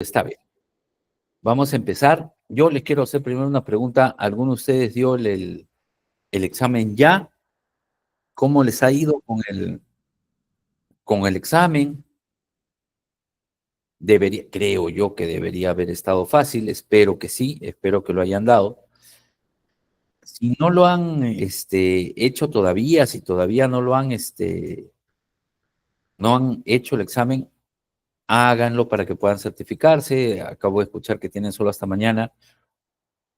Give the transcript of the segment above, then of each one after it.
Está bien. Vamos a empezar. Yo les quiero hacer primero una pregunta. ¿Alguno de ustedes dio el examen ya? ¿Cómo les ha ido con el examen? Creo yo que debería haber estado fácil. Espero que sí, espero que lo hayan dado. Si no lo han hecho todavía, si todavía no lo han, no han hecho el examen, háganlo para que puedan certificarse. Acabo de escuchar que tienen solo hasta mañana.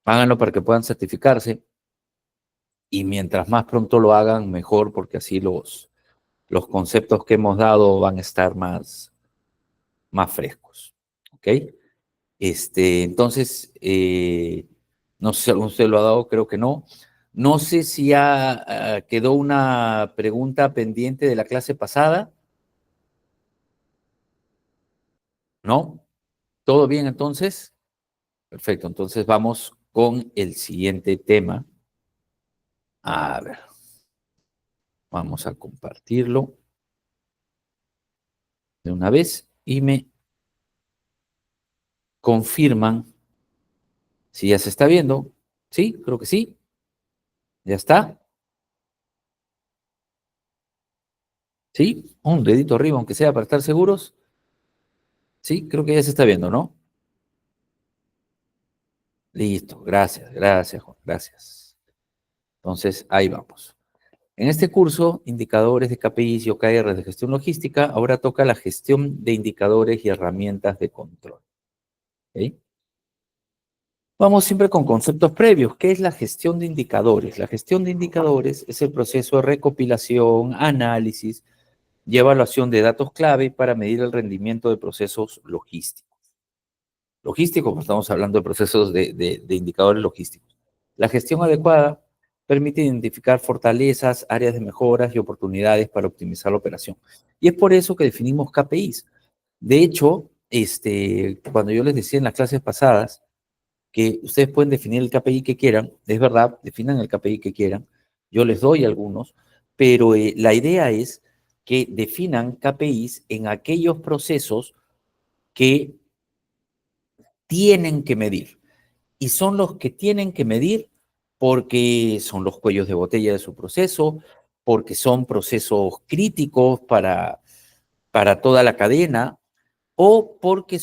Háganlo para que puedan certificarse. Y mientras más pronto lo hagan, mejor, porque así los conceptos que hemos dado van a estar más frescos. ¿Ok? Entonces, no sé si alguno de ustedes lo ha dado, creo que no. No sé si ya quedó una pregunta pendiente de la clase pasada. ¿No? ¿Todo bien entonces? Perfecto, entonces vamos con el siguiente tema. A ver, vamos a compartirlo de una vez y me confirman si ya se está viendo. Sí, creo que sí. Ya está. Sí, un dedito arriba, aunque sea para estar seguros. Sí, creo que ya se está viendo, ¿no? Listo, gracias, gracias, Juan, gracias. Entonces, ahí vamos. En este curso, indicadores de KPIs y OKR de gestión logística, ahora toca la gestión de indicadores y herramientas de control. ¿Ok? Vamos siempre con conceptos previos. ¿Qué es la gestión de indicadores? La gestión de indicadores es el proceso de recopilación, análisis y evaluación de datos clave para medir el rendimiento de procesos logísticos. Logísticos, pues estamos hablando de procesos de indicadores logísticos. La gestión adecuada permite identificar fortalezas, áreas de mejoras y oportunidades para optimizar la operación. Y es por eso que definimos KPIs. De hecho, cuando yo les decía en las clases pasadas, que ustedes pueden definir el KPI que quieran, es verdad, definan el KPI que quieran, yo les doy algunos, pero la idea es que definan KPIs en aquellos procesos que tienen que medir, y son los que tienen que medir porque son los cuellos de botella de su proceso, porque son procesos críticos para toda la cadena, o porque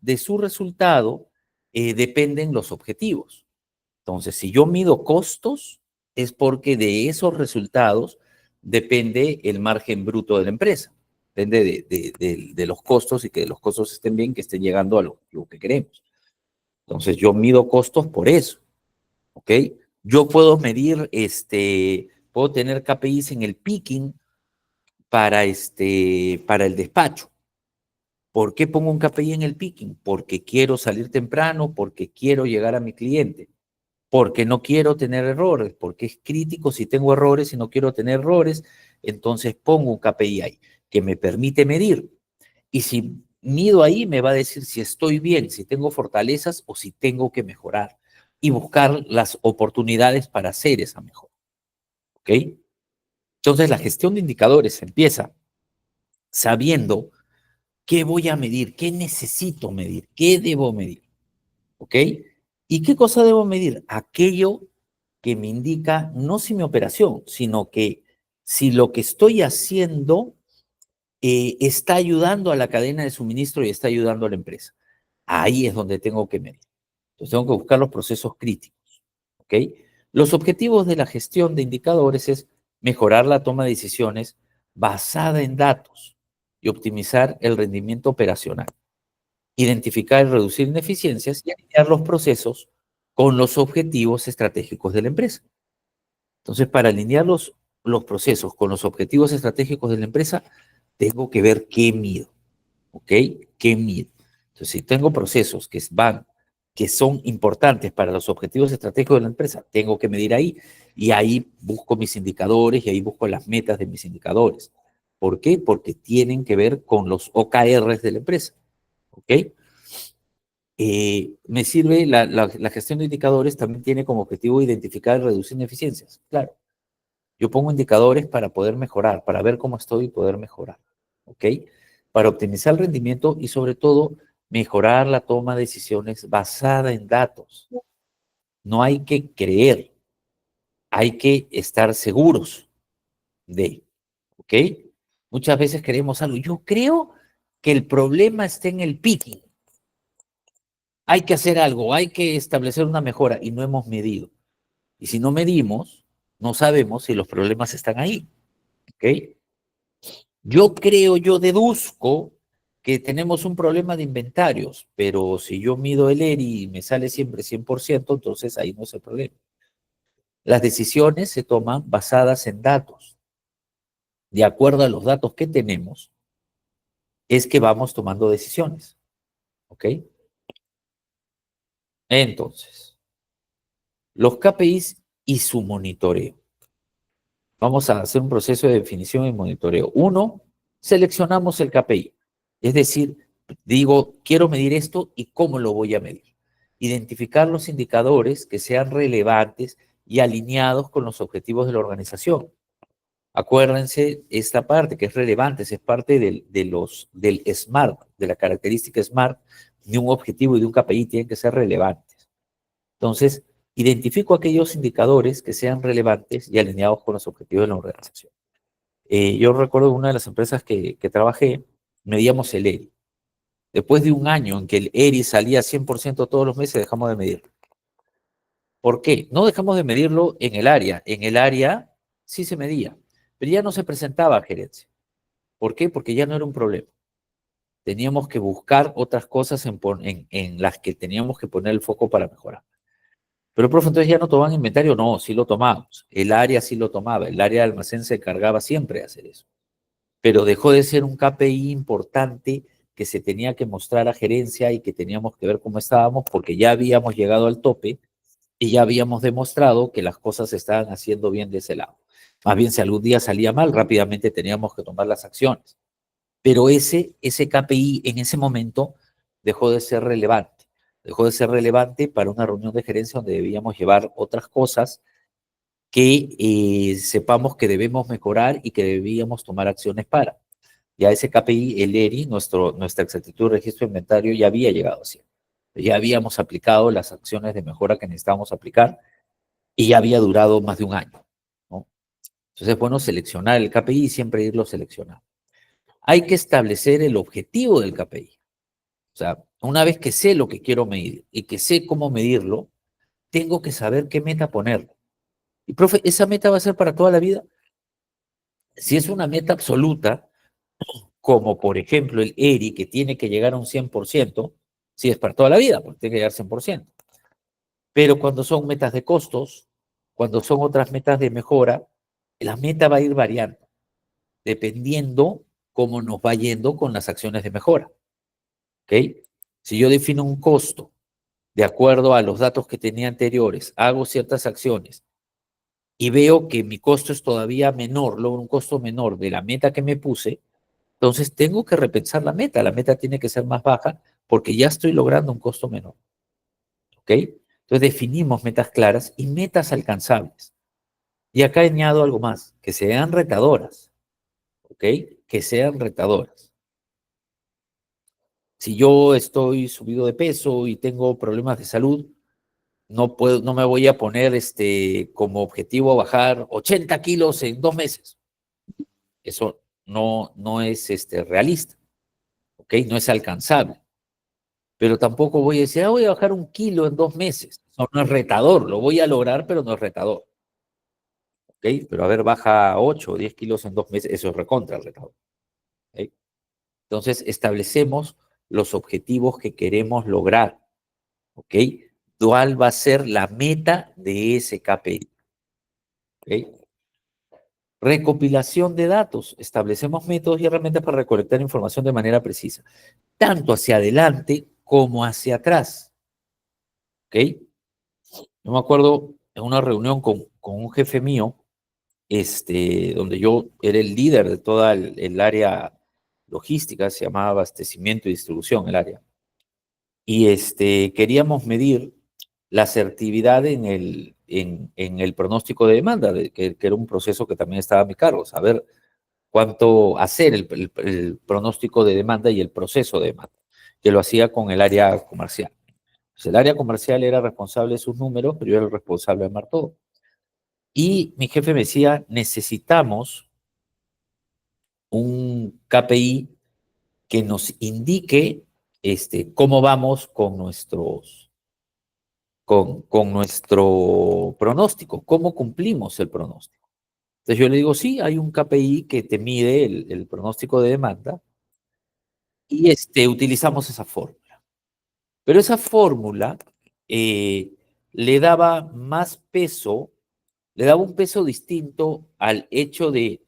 de su resultado dependen los objetivos. Entonces, si yo mido costos, es porque de esos resultados depende el margen bruto de la empresa. Depende de los costos y que los costos estén bien, que estén llegando a lo que queremos. Entonces, yo mido costos por eso, ¿ok? Yo puedo medir, puedo tener KPIs en el picking para el despacho. ¿Por qué pongo un KPI en el picking? Porque quiero salir temprano, porque quiero llegar a mi cliente, porque no quiero tener errores, porque es crítico si tengo errores y no quiero tener errores, entonces pongo un KPI ahí que me permite medir. Y si mido ahí, me va a decir si estoy bien, si tengo fortalezas o si tengo que mejorar y buscar las oportunidades para hacer esa mejora. ¿Ok? Entonces la gestión de indicadores empieza sabiendo qué voy a medir, qué necesito medir, qué debo medir. ¿Ok? ¿Y qué cosa debo medir? Aquello que me indica no si mi operación, sino que si lo que estoy haciendo está ayudando a la cadena de suministro y está ayudando a la empresa. Ahí es donde tengo que medir. Entonces tengo que buscar los procesos críticos. ¿Ok? Los objetivos de la gestión de indicadores es mejorar la toma de decisiones basada en datos y optimizar el rendimiento operacional, identificar y reducir ineficiencias y alinear los procesos con los objetivos estratégicos de la empresa. Entonces, para alinear los procesos con los objetivos estratégicos de la empresa, tengo que ver qué mido, ¿ok? ¿Qué mido? Entonces, si tengo procesos que son importantes para los objetivos estratégicos de la empresa, tengo que medir ahí y ahí busco mis indicadores y ahí busco las metas de mis indicadores. ¿Por qué? Porque tienen que ver con los OKRs de la empresa, ¿ok? Me sirve la gestión de indicadores, también tiene como objetivo identificar y reducir ineficiencias. Claro, yo pongo indicadores para poder mejorar, para ver cómo estoy y poder mejorar, ¿ok? Para optimizar el rendimiento y sobre todo mejorar la toma de decisiones basada en datos. No hay que creer, hay que estar seguros de, ¿ok? Muchas veces creemos algo. Yo creo que el problema está en el picking. Hay que hacer algo, hay que establecer una mejora y no hemos medido. Y si no medimos, no sabemos si los problemas están ahí, ¿ok? Yo deduzco que tenemos un problema de inventarios, pero si yo mido el ERI y me sale siempre 100%, entonces ahí no es el problema. Las decisiones se toman basadas en datos. De acuerdo a los datos que tenemos, es que vamos tomando decisiones, ¿ok? Entonces, los KPIs y su monitoreo. Vamos a hacer un proceso de definición y monitoreo. Uno, seleccionamos el KPI. Es decir, digo, quiero medir esto y cómo lo voy a medir. Identificar los indicadores que sean relevantes y alineados con los objetivos de la organización. Acuérdense esta parte que es relevante, es parte del SMART, de la característica SMART, de un objetivo y de un KPI tienen que ser relevantes. Entonces, identifico aquellos indicadores que sean relevantes y alineados con los objetivos de la organización. Yo recuerdo una de las empresas que trabajé, medíamos el ERI. Después de un año en que el ERI salía 100% todos los meses, dejamos de medirlo. ¿Por qué? No dejamos de medirlo en el área. En el área sí se medía, pero ya no se presentaba a gerencia. ¿Por qué? Porque ya no era un problema. Teníamos que buscar otras cosas en las que teníamos que poner el foco para mejorar. Pero, profe, entonces ya no tomaban inventario. No, sí lo tomábamos. El área sí lo tomaba. El área de almacén se encargaba siempre de hacer eso. Pero dejó de ser un KPI importante que se tenía que mostrar a gerencia y que teníamos que ver cómo estábamos porque ya habíamos llegado al tope y ya habíamos demostrado que las cosas se estaban haciendo bien de ese lado. Más bien, si algún día salía mal, rápidamente teníamos que tomar las acciones. Pero ese KPI en ese momento dejó de ser relevante. Dejó de ser relevante para una reunión de gerencia donde debíamos llevar otras cosas que sepamos que debemos mejorar y que debíamos tomar acciones para. Ya ese KPI, el ERI, nuestra exactitud de registro de inventario ya había llegado así. Ya habíamos aplicado las acciones de mejora que necesitábamos aplicar y ya había durado más de un año, ¿no? Entonces, bueno, seleccionar el KPI y siempre irlo seleccionando. Hay que establecer el objetivo del KPI. O sea, una vez que sé lo que quiero medir y que sé cómo medirlo, tengo que saber qué meta ponerle. Y, profe, ¿esa meta va a ser para toda la vida? Si es una meta absoluta, como por ejemplo el ERI, que tiene que llegar a un 100%, sí es para toda la vida, porque tiene que llegar a 100%. Pero cuando son metas de costos, cuando son otras metas de mejora, la meta va a ir variando, dependiendo cómo nos va yendo con las acciones de mejora. ¿Ok? Si yo defino un costo de acuerdo a los datos que tenía anteriores, hago ciertas acciones y veo que mi costo es todavía menor, logro un costo menor de la meta que me puse, entonces tengo que repensar la meta. La meta tiene que ser más baja porque ya estoy logrando un costo menor. ¿Ok? Entonces definimos metas claras y metas alcanzables. Y acá añado algo más, que sean retadoras. ¿Ok? Que sean retadoras. Si yo estoy subido de peso y tengo problemas de salud, no me voy a poner como objetivo bajar 80 kilos en 2 meses. Eso no es realista, ¿ok? No es alcanzable. Pero tampoco voy a decir, voy a bajar 1 kilo en 2 meses. Eso no es retador, lo voy a lograr, pero no es retador, ¿ok? Pero a ver, baja 8 o 10 kilos en 2 meses, eso es recontra retador, ¿ok? Entonces, establecemos los objetivos que queremos lograr, ¿ok? ¿Cuál va a ser la meta de ese KPI? ¿Ok? Recopilación de datos. Establecemos métodos y herramientas para recolectar información de manera precisa, tanto hacia adelante como hacia atrás. ¿Ok? Yo me acuerdo en una reunión con un jefe mío, donde yo era el líder de toda el área logística, se llamaba abastecimiento y distribución el área. Y queríamos medir la asertividad en el pronóstico de demanda, que era un proceso que también estaba a mi cargo, saber cuánto hacer el pronóstico de demanda y el proceso de demanda. que lo hacía con el área comercial. Pues el área comercial era responsable de sus números, pero yo era el responsable de armar todo. Y mi jefe me decía, necesitamos un KPI que nos indique cómo vamos con nuestro pronóstico, cómo cumplimos el pronóstico. Entonces yo le digo, sí, hay un KPI que te mide el pronóstico de demanda y utilizamos esa fórmula. Pero esa fórmula eh, le daba más peso, le daba un peso distinto al hecho de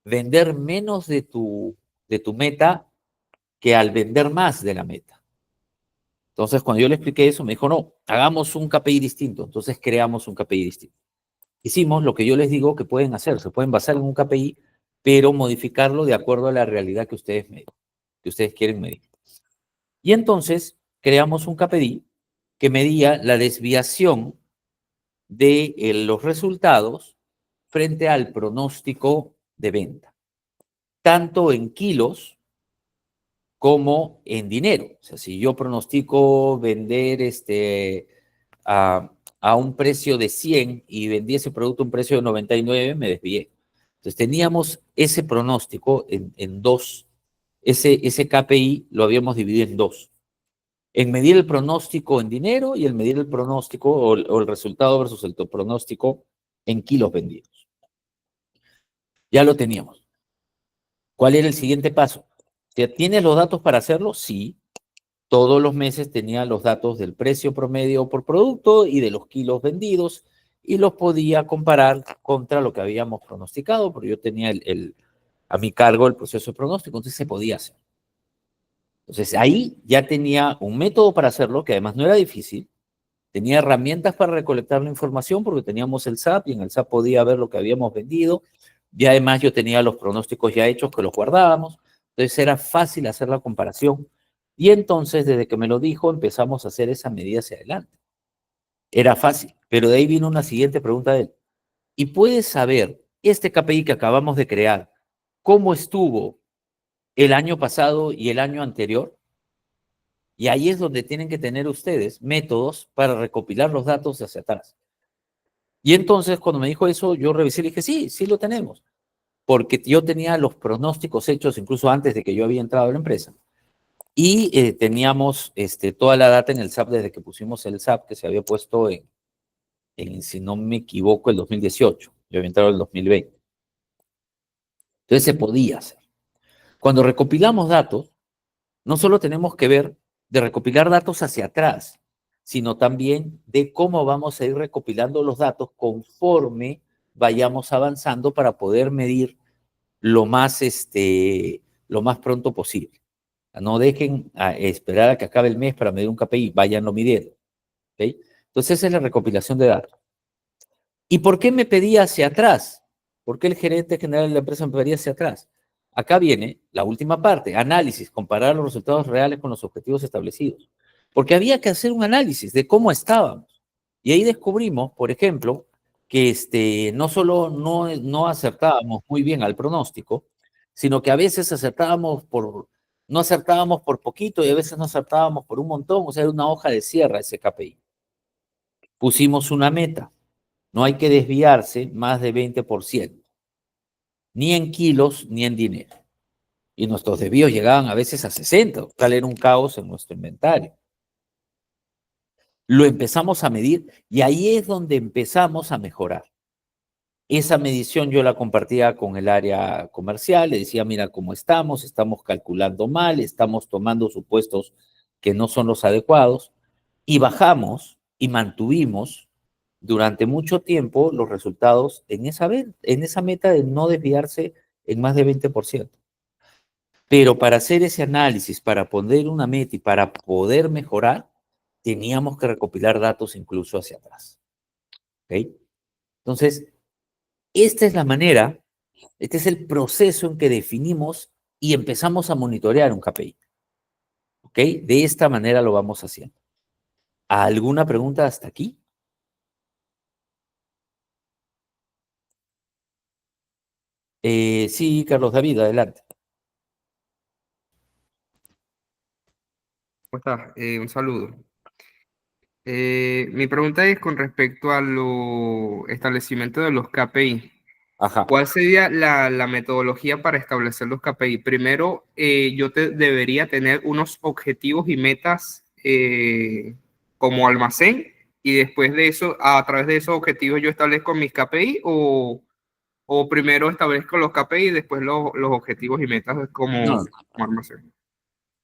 vender menos de tu meta que al vender más de la meta. Entonces, cuando yo le expliqué eso, me dijo, no, hagamos un KPI distinto. Entonces, creamos un KPI distinto. Hicimos lo que yo les digo que pueden hacer. Se pueden basar en un KPI, pero modificarlo de acuerdo a la realidad que ustedes quieren medir. Y entonces, creamos un KPI que medía la desviación de los resultados frente al pronóstico de venta, tanto en kilos como en dinero. O sea, si yo pronostico vender a un precio de 100 y vendí ese producto a un precio de 99, me desvié. Entonces teníamos ese pronóstico en dos, ese KPI lo habíamos dividido en dos. En medir el pronóstico en dinero y en medir el pronóstico o el resultado versus el pronóstico en kilos vendidos. Ya lo teníamos. ¿Cuál era el siguiente paso? ¿Tienes los datos para hacerlo? Sí. Todos los meses tenía los datos del precio promedio por producto y de los kilos vendidos y los podía comparar contra lo que habíamos pronosticado, porque yo tenía a mi cargo el proceso de pronóstico, entonces se podía hacer. Entonces ahí ya tenía un método para hacerlo, que además no era difícil, tenía herramientas para recolectar la información porque teníamos el SAP y en el SAP podía ver lo que habíamos vendido y además yo tenía los pronósticos ya hechos que los guardábamos, entonces era fácil hacer la comparación y entonces desde que me lo dijo empezamos a hacer esa medida hacia adelante. Era fácil, pero de ahí vino una siguiente pregunta de él. ¿Y puedes saber este KPI que acabamos de crear, cómo estuvo el año pasado y el año anterior? Y ahí es donde tienen que tener ustedes métodos para recopilar los datos hacia atrás. Y entonces, cuando me dijo eso, yo revisé y dije, sí, sí lo tenemos, porque yo tenía los pronósticos hechos incluso antes de que yo había entrado a la empresa. Y teníamos toda la data en el SAP desde que pusimos el SAP que se había puesto si no me equivoco, el 2018. Yo había entrado en el 2020. Entonces se podía hacer. Cuando recopilamos datos, no solo tenemos que ver de recopilar datos hacia atrás, sino también de cómo vamos a ir recopilando los datos conforme vayamos avanzando para poder medir lo más pronto posible. No dejen a esperar a que acabe el mes para medir un KPI, váyanlo midiendo. ¿Okay? Entonces esa es la recopilación de datos. ¿Y por qué me pedía hacia atrás? ¿Por qué el gerente general de la empresa me pedía hacia atrás? Acá viene la última parte, análisis, comparar los resultados reales con los objetivos establecidos. Porque había que hacer un análisis de cómo estábamos. Y ahí descubrimos, por ejemplo, que no solo no acertábamos muy bien al pronóstico, sino que a veces no acertábamos por poquito y a veces no acertábamos por un montón, o sea, era una hoja de sierra ese KPI. Pusimos una meta, no hay que desviarse más de 20%, ni en kilos ni en dinero. Y nuestros desvíos llegaban a veces a 60, tal era un caos en nuestro inventario. Lo empezamos a medir y ahí es donde empezamos a mejorar. Esa medición yo la compartía con el área comercial, le decía, mira cómo estamos calculando mal, estamos tomando supuestos que no son los adecuados y bajamos y mantuvimos durante mucho tiempo los resultados en esa meta de no desviarse en más de 20%. Pero para hacer ese análisis, para poner una meta y para poder mejorar, teníamos que recopilar datos incluso hacia atrás. ¿Okay? Entonces, esta es la manera, este es el proceso en que definimos y empezamos a monitorear un KPI. ¿Ok? De esta manera lo vamos haciendo. ¿Alguna pregunta hasta aquí? Sí, Carlos David, adelante. ¿Cómo estás? Un saludo. Mi pregunta es con respecto a lo establecimiento de los KPI. Ajá. ¿Cuál sería la metodología para establecer los KPI? Primero, debería tener unos objetivos y metas como almacén, y después de eso, a través de esos objetivos yo establezco mis KPI, o primero establezco los KPI y después los objetivos y metas No, como almacén.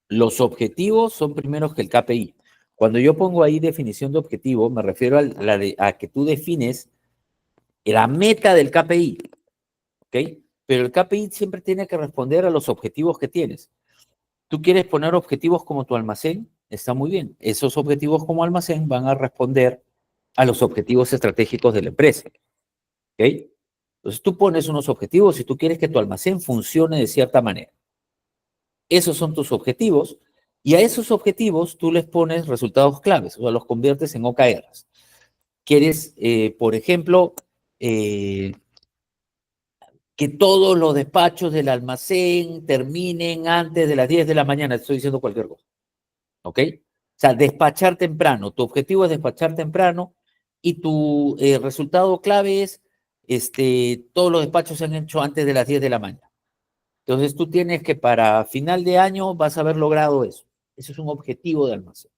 los objetivos son primeros que el KPI. Cuando yo pongo ahí definición de objetivo, me refiero a que tú defines la meta del KPI, ¿ok? Pero el KPI siempre tiene que responder a los objetivos que tienes. Tú quieres poner objetivos como tu almacén, está muy bien. Esos objetivos como almacén van a responder a los objetivos estratégicos de la empresa, ¿ok? Entonces tú pones unos objetivos y tú quieres que tu almacén funcione de cierta manera. Esos son tus objetivos y a esos objetivos tú les pones resultados claves, o sea, los conviertes en OKRs. Quieres, por ejemplo, eh, que todos los despachos del almacén terminen antes de las 10 de la mañana, estoy diciendo cualquier cosa, ¿ok? O sea, despachar temprano, tu objetivo es despachar temprano y tu resultado clave es, todos los despachos se han hecho antes de las 10 de la mañana. Entonces tú tienes que para final de año vas a haber logrado eso. Eso es un objetivo de almacén.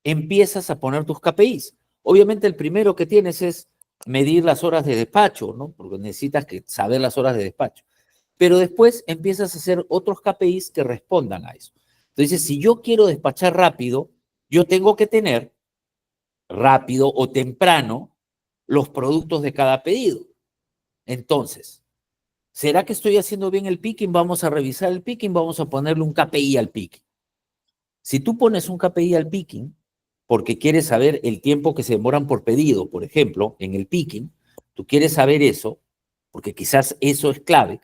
Empiezas a poner tus KPIs. Obviamente el primero que tienes es medir las horas de despacho, ¿no? Porque necesitas saber las horas de despacho. Pero después empiezas a hacer otros KPIs que respondan a eso. Entonces, si yo quiero despachar rápido, yo tengo que tener rápido o temprano los productos de cada pedido. Entonces, ¿será que estoy haciendo bien el picking? Vamos a revisar el picking, vamos a ponerle un KPI al picking. Si tú pones un KPI al picking, porque quieres saber el tiempo que se demoran por pedido, por ejemplo, en el picking, tú quieres saber eso, porque quizás eso es clave.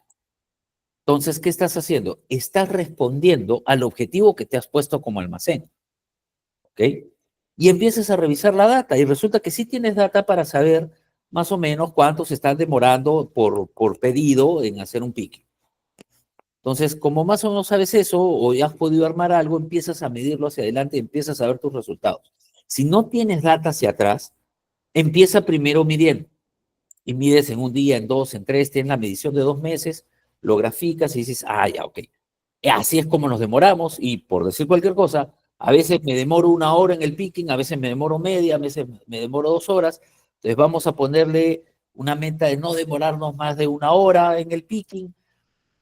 Entonces, ¿qué estás haciendo? Estás respondiendo al objetivo que te has puesto como almacén, ¿ok? Y empiezas a revisar la data y resulta que sí tienes data para saber más o menos cuánto se están demorando por pedido en hacer un picking. Entonces, como más o menos sabes eso o ya has podido armar algo, empiezas a medirlo hacia adelante y empiezas a ver tus resultados. Si no tienes data hacia atrás, empieza primero midiendo y mides en un día, en dos, en tres, tienes la medición de 2 meses, lo graficas y dices, ah, ya, ok. Así es como nos demoramos y por decir cualquier cosa, a veces me demoro 1 hora en el picking, a veces me demoro media, a veces me demoro 2 horas. Entonces vamos a ponerle una meta de no demorarnos más de 1 hora en el picking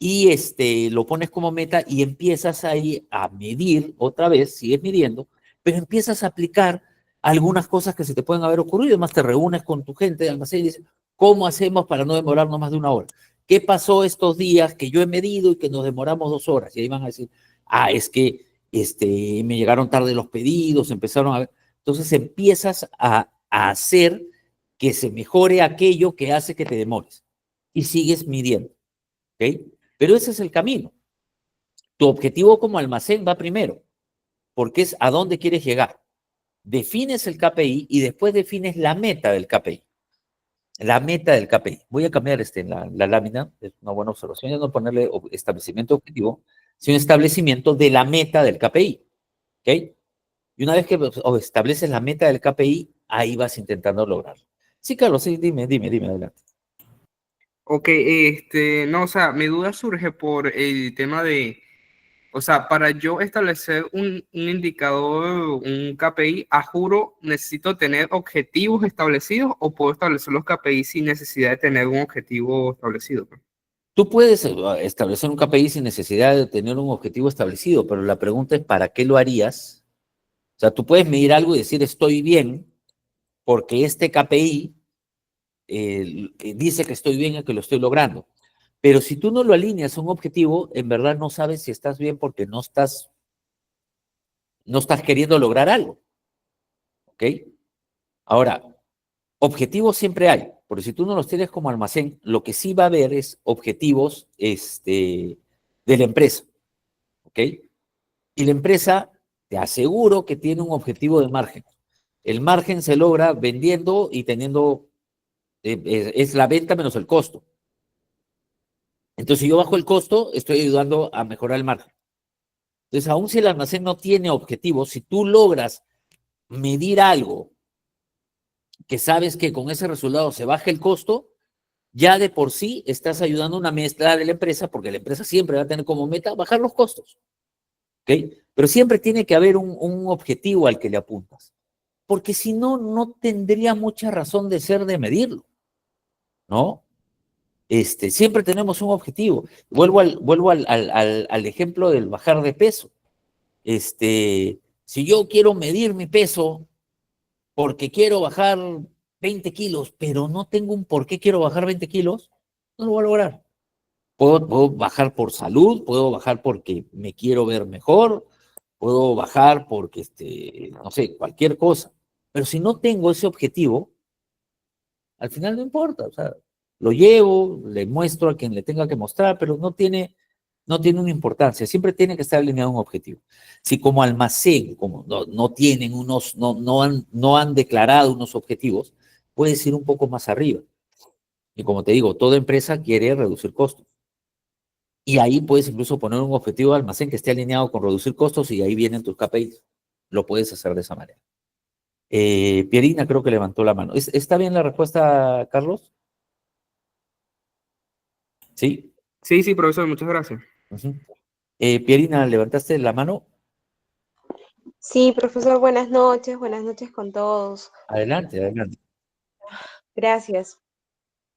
y lo pones como meta y empiezas ahí a medir otra vez, sigues midiendo, pero empiezas a aplicar algunas cosas que se te pueden haber ocurrido, además te reúnes con tu gente de almacén y dices, ¿cómo hacemos para no demorarnos más de 1 hora? ¿Qué pasó estos días que yo he medido y que nos demoramos 2 horas? Y ahí van a decir, ah, es que me llegaron tarde los pedidos, empezaron a ver. Entonces empiezas a hacer que se mejore aquello que hace que te demores y sigues midiendo, ¿ok? Pero ese es el camino. Tu objetivo como almacén va primero, porque es a dónde quieres llegar. Defines el KPI y después defines la meta del KPI. La meta del KPI. Voy a cambiar la lámina, es una buena observación, ya no ponerle establecimiento objetivo, sino establecimiento de la meta del KPI. ¿Ok? Y una vez que estableces la meta del KPI, ahí vas intentando lograrlo. Sí, Carlos, sí, dime, adelante. Ok, no, o sea, mi duda surge por el tema de, o sea, para yo establecer un indicador, un KPI, a juro, ¿necesito tener objetivos establecidos o puedo establecer los KPI sin necesidad de tener un objetivo establecido, pues? Tú puedes establecer un KPI sin necesidad de tener un objetivo establecido, pero la pregunta es, ¿para qué lo harías? O sea, tú puedes medir algo y decir, estoy bien, porque este KPI dice que estoy bien y que lo estoy logrando. Pero si tú no lo alineas a un objetivo, en verdad no sabes si estás bien porque no estás queriendo lograr algo, ¿ok? Ahora, objetivos siempre hay, porque si tú no los tienes como almacén, lo que sí va a haber es objetivos de la empresa, ¿ok? Y la empresa, te aseguro que tiene un objetivo de margen. El margen se logra vendiendo y teniendo, es la venta menos el costo. Entonces, si yo bajo el costo, estoy ayudando a mejorar el margen. Entonces, aun si el almacén no tiene objetivos, si tú logras medir algo que sabes que con ese resultado se baja el costo, ya de por sí estás ayudando a una mezcla de la empresa, porque la empresa siempre va a tener como meta bajar los costos. ¿Ok? Pero siempre tiene que haber un objetivo al que le apuntas, porque si no, no tendría mucha razón de ser de medirlo, ¿no? Siempre tenemos un objetivo. Vuelvo al ejemplo del bajar de peso. Si yo quiero medir mi peso porque quiero bajar 20 kilos, pero no tengo un por qué quiero bajar 20 kilos, no lo voy a lograr. Puedo bajar por salud, puedo bajar porque me quiero ver mejor, puedo bajar porque, no sé, cualquier cosa. Pero si no tengo ese objetivo, al final no importa. O sea, lo llevo, le muestro a quien le tenga que mostrar, pero no tiene una importancia. Siempre tiene que estar alineado a un objetivo. Si como almacén, como no tienen unos, no han declarado unos objetivos, puedes ir un poco más arriba. Y como te digo, toda empresa quiere reducir costos. Y ahí puedes incluso poner un objetivo de almacén que esté alineado con reducir costos y ahí vienen tus KPIs. Lo puedes hacer de esa manera. Pierina creo que levantó la mano. ¿Está bien la respuesta, Carlos? Sí. Sí, sí, profesor, muchas gracias. Uh-huh. Pierina, ¿levantaste la mano? Sí, profesor, buenas noches con todos. Adelante, adelante. Gracias.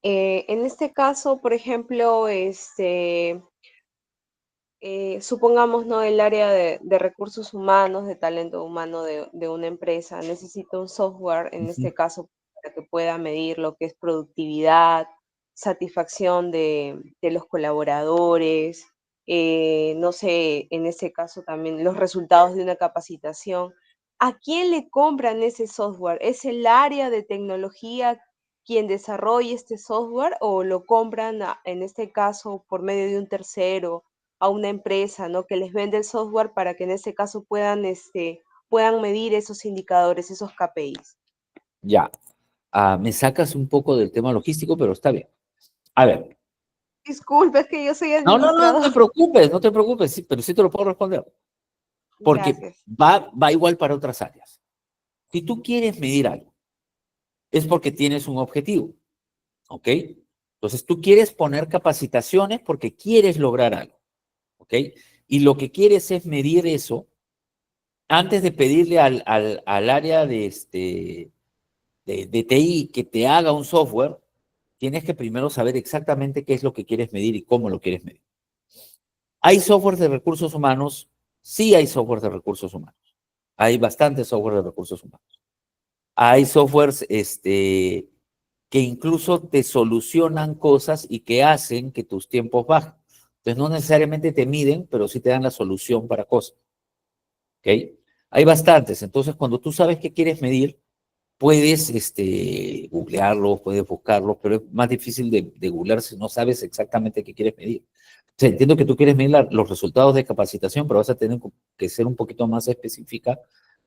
En este caso, por ejemplo, supongamos, ¿no? El área de recursos humanos, de talento humano de una empresa necesita un software, en Uh-huh. este caso, para que pueda medir lo que es productividad, satisfacción de los colaboradores, no sé, en este caso también los resultados de una capacitación. ¿A quién le compran ese software? ¿Es el área de tecnología quien desarrolla este software o lo compran, en este caso, por medio de un tercero? A una empresa, ¿no? Que les vende el software para que en ese caso puedan medir esos indicadores, esos KPIs. Ya. Me sacas un poco del tema logístico, pero está bien. A ver. Disculpe, es que yo soy No te administrador. preocupes, no te preocupes, sí, pero sí te lo puedo responder. Porque Gracias. va igual para otras áreas. Si tú quieres medir algo, es porque tienes un objetivo, ¿ok? Entonces tú quieres poner capacitaciones porque quieres lograr algo, ¿ok? Y lo que quieres es medir eso antes de pedirle al área de TI que te haga un software, tienes que primero saber exactamente qué es lo que quieres medir y cómo lo quieres medir. ¿Hay software de recursos humanos? Sí hay software de recursos humanos. Hay bastante software de recursos humanos. Hay softwares que incluso te solucionan cosas y que hacen que tus tiempos bajen. Entonces no necesariamente te miden, pero sí te dan la solución para cosas. ¿Ok? Hay bastantes. Entonces cuando tú sabes qué quieres medir, puedes googlearlos, puedes buscarlos, pero es más difícil de googlear si no sabes exactamente qué quieres medir. O sea, entiendo que tú quieres medir los resultados de capacitación, pero vas a tener que ser un poquito más específica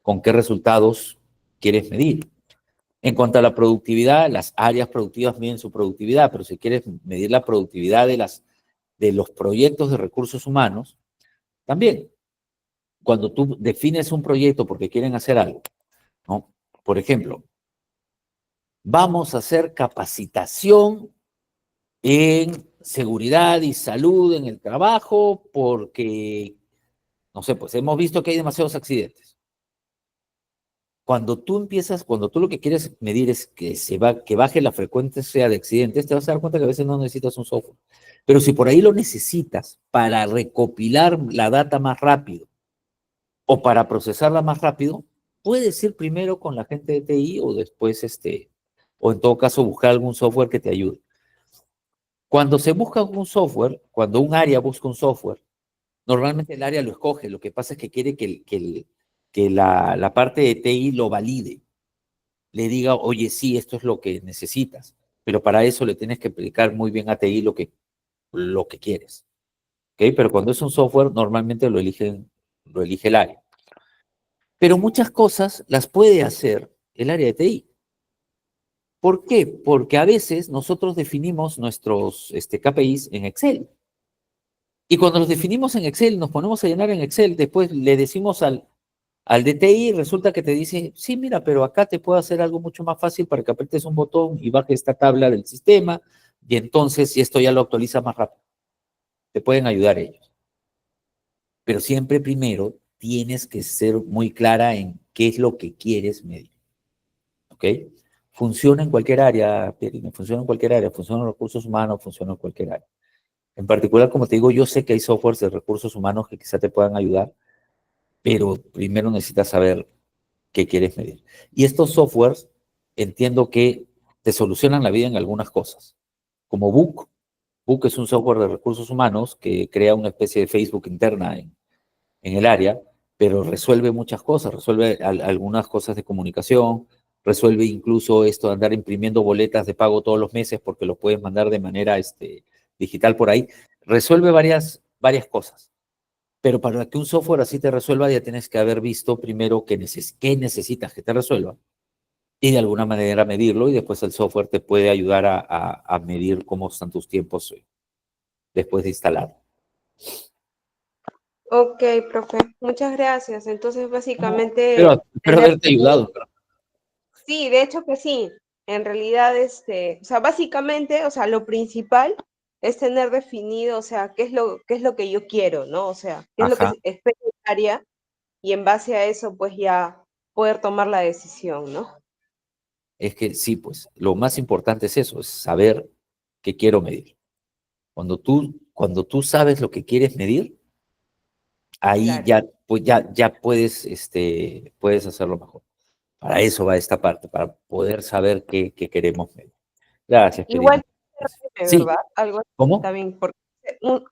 con qué resultados quieres medir. En cuanto a la productividad, las áreas productivas miden su productividad, pero si quieres medir la productividad de los proyectos de recursos humanos, también, cuando tú defines un proyecto porque quieren hacer algo, ¿no? Por ejemplo, vamos a hacer capacitación en seguridad y salud en el trabajo porque, no sé, pues hemos visto que hay demasiados accidentes. Cuando tú lo que quieres medir es que baje la frecuencia de accidentes, te vas a dar cuenta que a veces no necesitas un software. Pero si por ahí lo necesitas para recopilar la data más rápido o para procesarla más rápido, puedes ir primero con la gente de TI o después, o en todo caso buscar algún software que te ayude. Cuando se busca un software, cuando un área busca un software, normalmente el área lo escoge. Lo que pasa es que quiere que la parte de TI lo valide, le diga, oye, sí, esto es lo que necesitas, pero para eso le tienes que explicar muy bien a TI lo que quieres. ¿Ok? Pero cuando es un software, normalmente lo elige el área. Pero muchas cosas las puede hacer el área de TI. ¿Por qué? Porque a veces nosotros definimos nuestros KPIs en Excel. Y cuando los definimos en Excel, nos ponemos a llenar en Excel, después le decimos al DTI, resulta que te dice, sí, mira, pero acá te puedo hacer algo mucho más fácil para que aprietes un botón y baje esta tabla del sistema, y entonces, y esto ya lo actualiza más rápido. Te pueden ayudar ellos. Pero siempre primero tienes que ser muy clara en qué es lo que quieres medir. ¿Ok? Funciona en cualquier área, Pierina, funciona en cualquier área, funciona en recursos humanos, funciona en cualquier área. En particular, como te digo, yo sé que hay softwares de recursos humanos que quizá te puedan ayudar, pero primero necesitas saber qué quieres medir. Y estos softwares entiendo que te solucionan la vida en algunas cosas, como Book. Book es un software de recursos humanos que crea una especie de Facebook interna en el área, pero resuelve muchas cosas, resuelve algunas cosas de comunicación, resuelve incluso esto de andar imprimiendo boletas de pago todos los meses porque lo puedes mandar de manera digital por ahí, resuelve varias cosas. Pero para que un software así te resuelva, ya tienes que haber visto primero qué necesitas que te resuelva y de alguna manera medirlo, y después el software te puede ayudar a medir cómo están tus tiempos después de instalar. Ok, profe, muchas gracias. Entonces, No, básicamente, pero espero tener haberte ayudado. sí, de hecho que sí. En realidad, o sea, básicamente, o sea, lo principal es tener definido, o sea, qué es lo que yo quiero, ¿no? O sea, qué es lo que Ajá. espero del área y en base a eso, pues ya poder tomar la decisión, ¿no? Es que sí, pues lo más importante es eso, es saber qué quiero medir. Cuando tú sabes lo que quieres medir, ahí Claro. ya, pues ya puedes hacerlo mejor. Para eso va esta parte, para poder saber qué queremos medir. Gracias, Igual Pirina. que un CRM, Sí, ¿verdad? Algo así ¿cómo? también, porque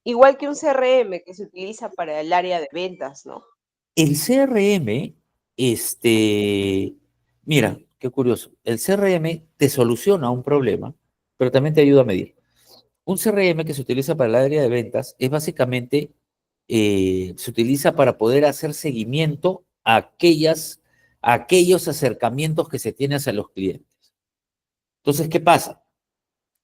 igual que un CRM que se utiliza para el área de ventas, ¿no? El CRM, mira, qué curioso. El CRM te soluciona un problema, pero también te ayuda a medir. Un CRM que se utiliza para el área de ventas es básicamente, se utiliza para poder hacer seguimiento a aquellos acercamientos que se tienen hacia los clientes. Entonces, ¿qué pasa?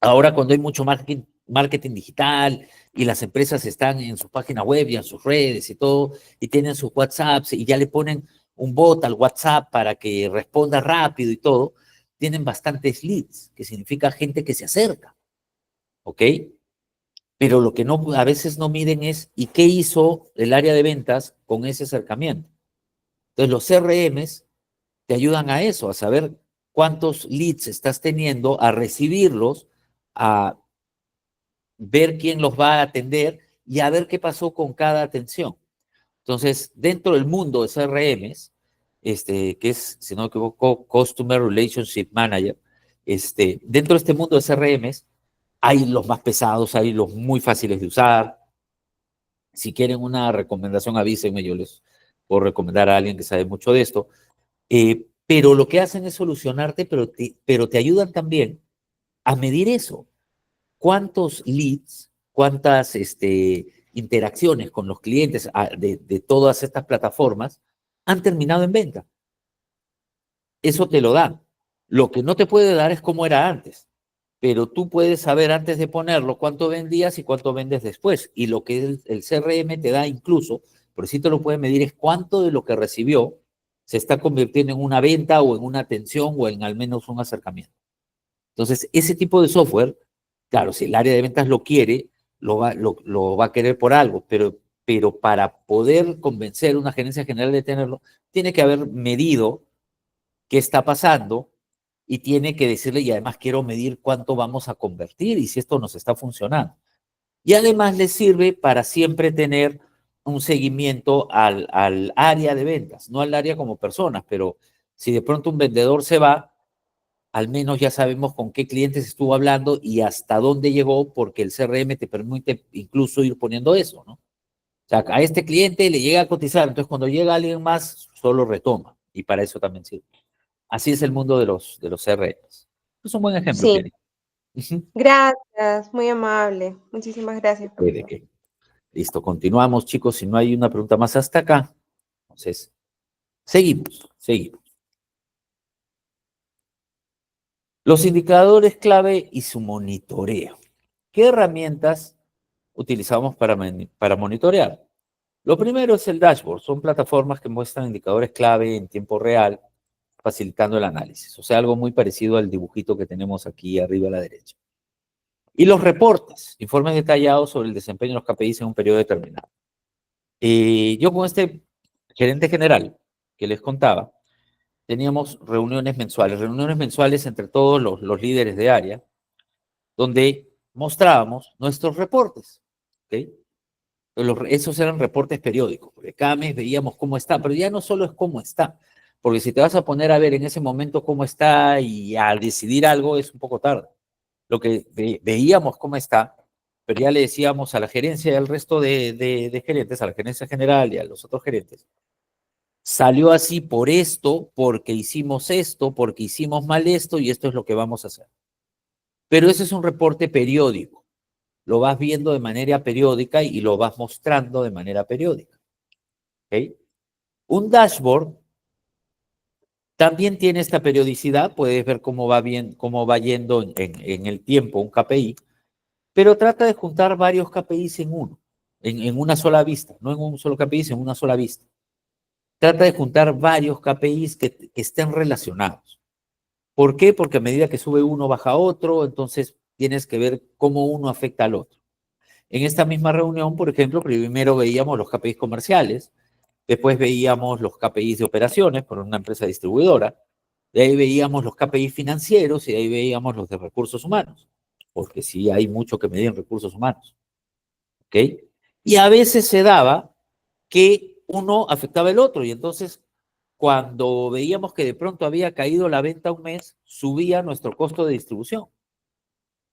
Ahora cuando hay mucho marketing digital y las empresas están en su página web y en sus redes y todo, y tienen sus WhatsApps y ya le ponen un bot al WhatsApp para que responda rápido y todo, tienen bastantes leads, que significa gente que se acerca, ¿ok? Pero lo que no, a veces no miden es, ¿y qué hizo el área de ventas con ese acercamiento? Entonces los CRMs te ayudan a eso, a saber cuántos leads estás teniendo, a recibirlos, a ver quién los va a atender y a ver qué pasó con cada atención. Entonces, dentro del mundo de CRMs, que es, si no me equivoco, Customer Relationship Manager, dentro de este mundo de CRMs, hay los más pesados, hay los muy fáciles de usar. Si quieren una recomendación, avísenme, yo les puedo recomendar a alguien que sabe mucho de esto. Pero lo que hacen es solucionarte, pero te ayudan también a medir eso. ¿Cuántos leads, cuántas interacciones con los clientes de todas estas plataformas han terminado en venta? Eso te lo dan. Lo que no te puede dar es cómo era antes, pero tú puedes saber antes de ponerlo cuánto vendías y cuánto vendes después. Y lo que el CRM te da incluso, por si te lo puede medir, es cuánto de lo que recibió se está convirtiendo en una venta o en una atención o en al menos un acercamiento. Entonces, ese tipo de software, claro, si el área de ventas lo quiere, lo va a querer por algo, pero para poder convencer a una gerencia general de tenerlo, tiene que haber medido qué está pasando y tiene que decirle, y además quiero medir cuánto vamos a convertir y si esto nos está funcionando. Y además le sirve para siempre tener un seguimiento al área de ventas, no al área como personas, pero si de pronto un vendedor se va, al menos ya sabemos con qué clientes estuvo hablando y hasta dónde llegó, porque el CRM te permite incluso ir poniendo eso, ¿no? O sea, a este cliente le llega a cotizar, entonces cuando llega alguien más, solo retoma, y para eso también sirve. Así es el mundo de los CRMs. Es un buen ejemplo, Sí, Pierre. Ujú. gracias, muy amable. Muchísimas gracias, ¿De profesor. qué? Listo, continuamos, chicos. Si no hay una pregunta más hasta acá, entonces, seguimos. Los indicadores clave y su monitoreo. ¿Qué herramientas utilizamos para monitorear. Lo primero es el dashboard. Son plataformas que muestran indicadores clave en tiempo real, facilitando el análisis. O sea, algo muy parecido al dibujito que tenemos aquí arriba a la derecha. Y los reportes, informes detallados sobre el desempeño de los KPIs en un periodo determinado. Yo con este gerente general que les contaba, teníamos reuniones mensuales entre todos los líderes de área, donde mostrábamos nuestros reportes. ¿Okay? Esos eran reportes periódicos, porque cada mes veíamos cómo está, pero ya no solo es cómo está, porque si te vas a poner a ver en ese momento cómo está y a decidir algo es un poco tarde. Lo que veíamos cómo está, pero ya le decíamos a la gerencia y al resto de gerentes, a la gerencia general y a los otros gerentes, salió así por esto, porque hicimos esto, porque hicimos mal esto y esto es lo que vamos a hacer. Pero ese es un reporte periódico. Lo vas viendo de manera periódica y lo vas mostrando de manera periódica. ¿Okay? Un dashboard también tiene esta periodicidad, puedes ver cómo va yendo en el tiempo un KPI, pero trata de juntar varios KPIs en uno, en una sola vista, no en un solo KPI, sino en una sola vista. Trata de juntar varios KPIs que estén relacionados. ¿Por qué? Porque a medida que sube uno, baja otro, entonces tienes que ver cómo uno afecta al otro. En esta misma reunión, por ejemplo, primero veíamos los KPIs comerciales, después veíamos los KPIs de operaciones por una empresa distribuidora, de ahí veíamos los KPIs financieros y de ahí veíamos los de recursos humanos, porque sí hay mucho que medir en recursos humanos. ¿Ok? Y a veces se daba que uno afectaba el otro y entonces cuando veíamos que de pronto había caído la venta un mes, subía nuestro costo de distribución.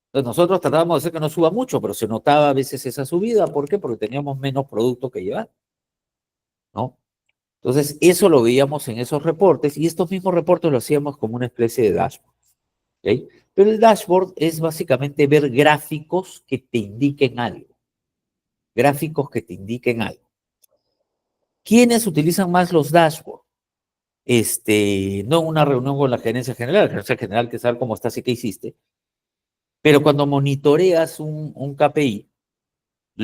Entonces nosotros tratábamos de hacer que no suba mucho, pero se notaba a veces esa subida. ¿Por qué? Porque teníamos menos producto que llevar, ¿no? Entonces eso lo veíamos en esos reportes y estos mismos reportes lo hacíamos como una especie de dashboard. ¿Okay? Pero el dashboard es básicamente ver gráficos que te indiquen algo. Gráficos que te indiquen algo. ¿Quiénes utilizan más los dashboards? No en una reunión con la gerencia general que sabe cómo estás y qué hiciste, pero cuando monitoreas un KPI,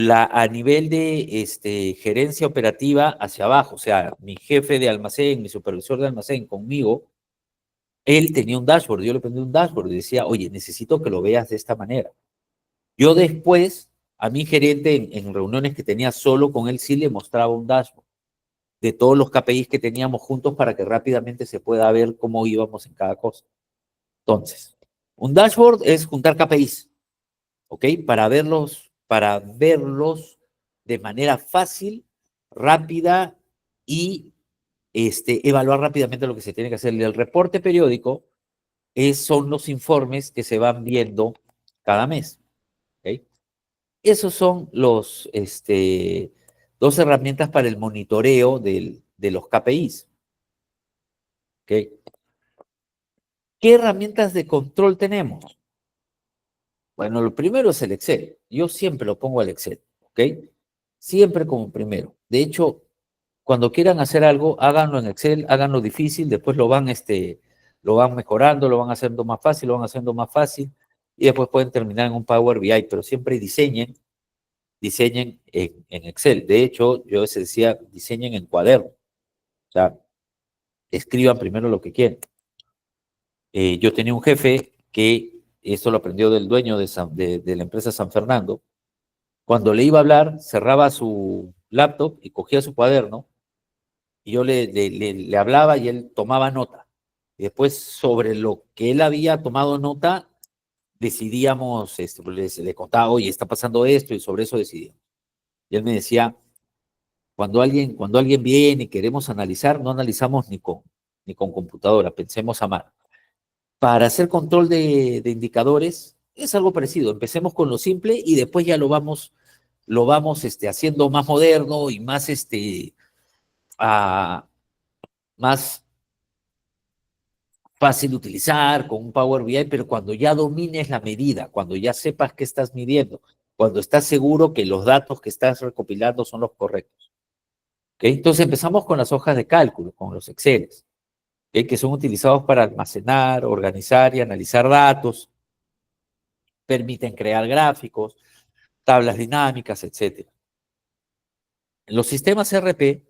a nivel de gerencia operativa hacia abajo, o sea, mi jefe de almacén, mi supervisor de almacén conmigo, él tenía un dashboard, yo le prendí un dashboard y decía, oye, necesito que lo veas de esta manera. Yo después, a mi gerente, en reuniones que tenía solo con él, sí le mostraba un dashboard de todos los KPIs que teníamos juntos para que rápidamente se pueda ver cómo íbamos en cada cosa. Entonces, un dashboard es juntar KPIs, ¿ok? Para verlos de manera fácil, rápida y evaluar rápidamente lo que se tiene que hacer. El reporte periódico son los informes que se van viendo cada mes, ¿ok? Esos son dos herramientas para el monitoreo de los KPIs, ¿ok? ¿Qué herramientas de control tenemos? Bueno, lo primero es el Excel. Yo siempre lo pongo al Excel, ¿ok? Siempre como primero. De hecho, cuando quieran hacer algo, háganlo en Excel, háganlo difícil, después lo van mejorando, lo van haciendo más fácil, lo van haciendo más fácil, y después pueden terminar en un Power BI, pero siempre diseñen en Excel. De hecho, yo les decía, diseñen en cuaderno. O sea, escriban primero lo que quieren. Yo tenía un jefe que esto lo aprendió del dueño de la empresa San Fernando. Cuando le iba a hablar, cerraba su laptop y cogía su cuaderno y yo le hablaba y él tomaba nota. Y después, sobre lo que él había tomado nota, decidíamos, le contaba, oye, está pasando esto y sobre eso decidíamos. Y él me decía, cuando alguien viene y queremos analizar, no analizamos ni con computadora, pensemos a mano. Para hacer control de indicadores es algo parecido. Empecemos con lo simple y después ya lo vamos haciendo más moderno y más fácil de utilizar con un Power BI, pero cuando ya domines la medida, cuando ya sepas qué estás midiendo, cuando estás seguro que los datos que estás recopilando son los correctos. ¿Okay? Entonces empezamos con las hojas de cálculo, con los Exceles, ¿okay? Que son utilizados para almacenar, organizar y analizar datos, permiten crear gráficos, tablas dinámicas, etcétera. Los sistemas ERP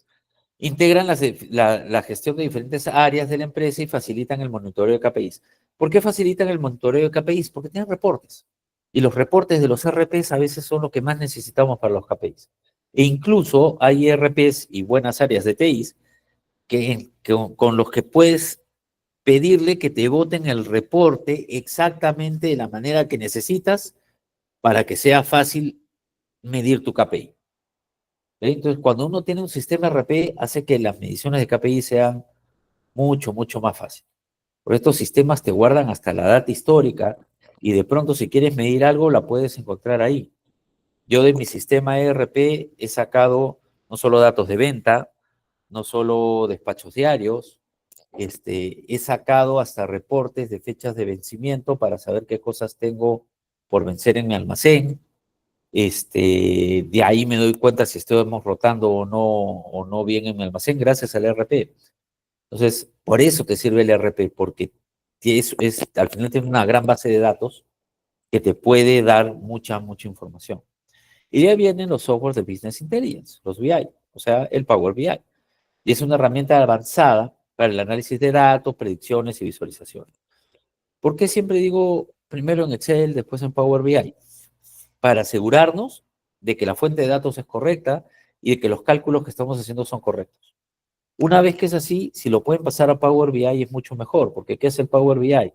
integran la gestión de diferentes áreas de la empresa y facilitan el monitoreo de KPIs. ¿Por qué facilitan el monitoreo de KPIs? Porque tienen reportes. Y los reportes de los ERPs a veces son lo que más necesitamos para los KPIs. E incluso hay ERPs y buenas áreas de TIs con los que puedes pedirle que te voten el reporte exactamente de la manera que necesitas para que sea fácil medir tu KPI. Entonces, cuando uno tiene un sistema RP, hace que las mediciones de KPI sean mucho, mucho más fáciles. Porque estos sistemas te guardan hasta la data histórica y de pronto si quieres medir algo, la puedes encontrar ahí. Yo de mi sistema ERP he sacado no solo datos de venta, no solo despachos diarios, he sacado hasta reportes de fechas de vencimiento para saber qué cosas tengo por vencer en mi almacén. De ahí me doy cuenta si estamos rotando o no bien en mi almacén gracias al ERP. Entonces, por eso te sirve el ERP, porque al final tiene una gran base de datos que te puede dar mucha, mucha información. Y de ahí vienen los softwares de Business Intelligence, los BI, o sea, el Power BI. Y es una herramienta avanzada para el análisis de datos, predicciones y visualizaciones. ¿Por qué siempre digo primero en Excel, después en Power BI? Para asegurarnos de que la fuente de datos es correcta y de que los cálculos que estamos haciendo son correctos. Una vez que es así, si lo pueden pasar a Power BI es mucho mejor, porque ¿qué es el Power BI?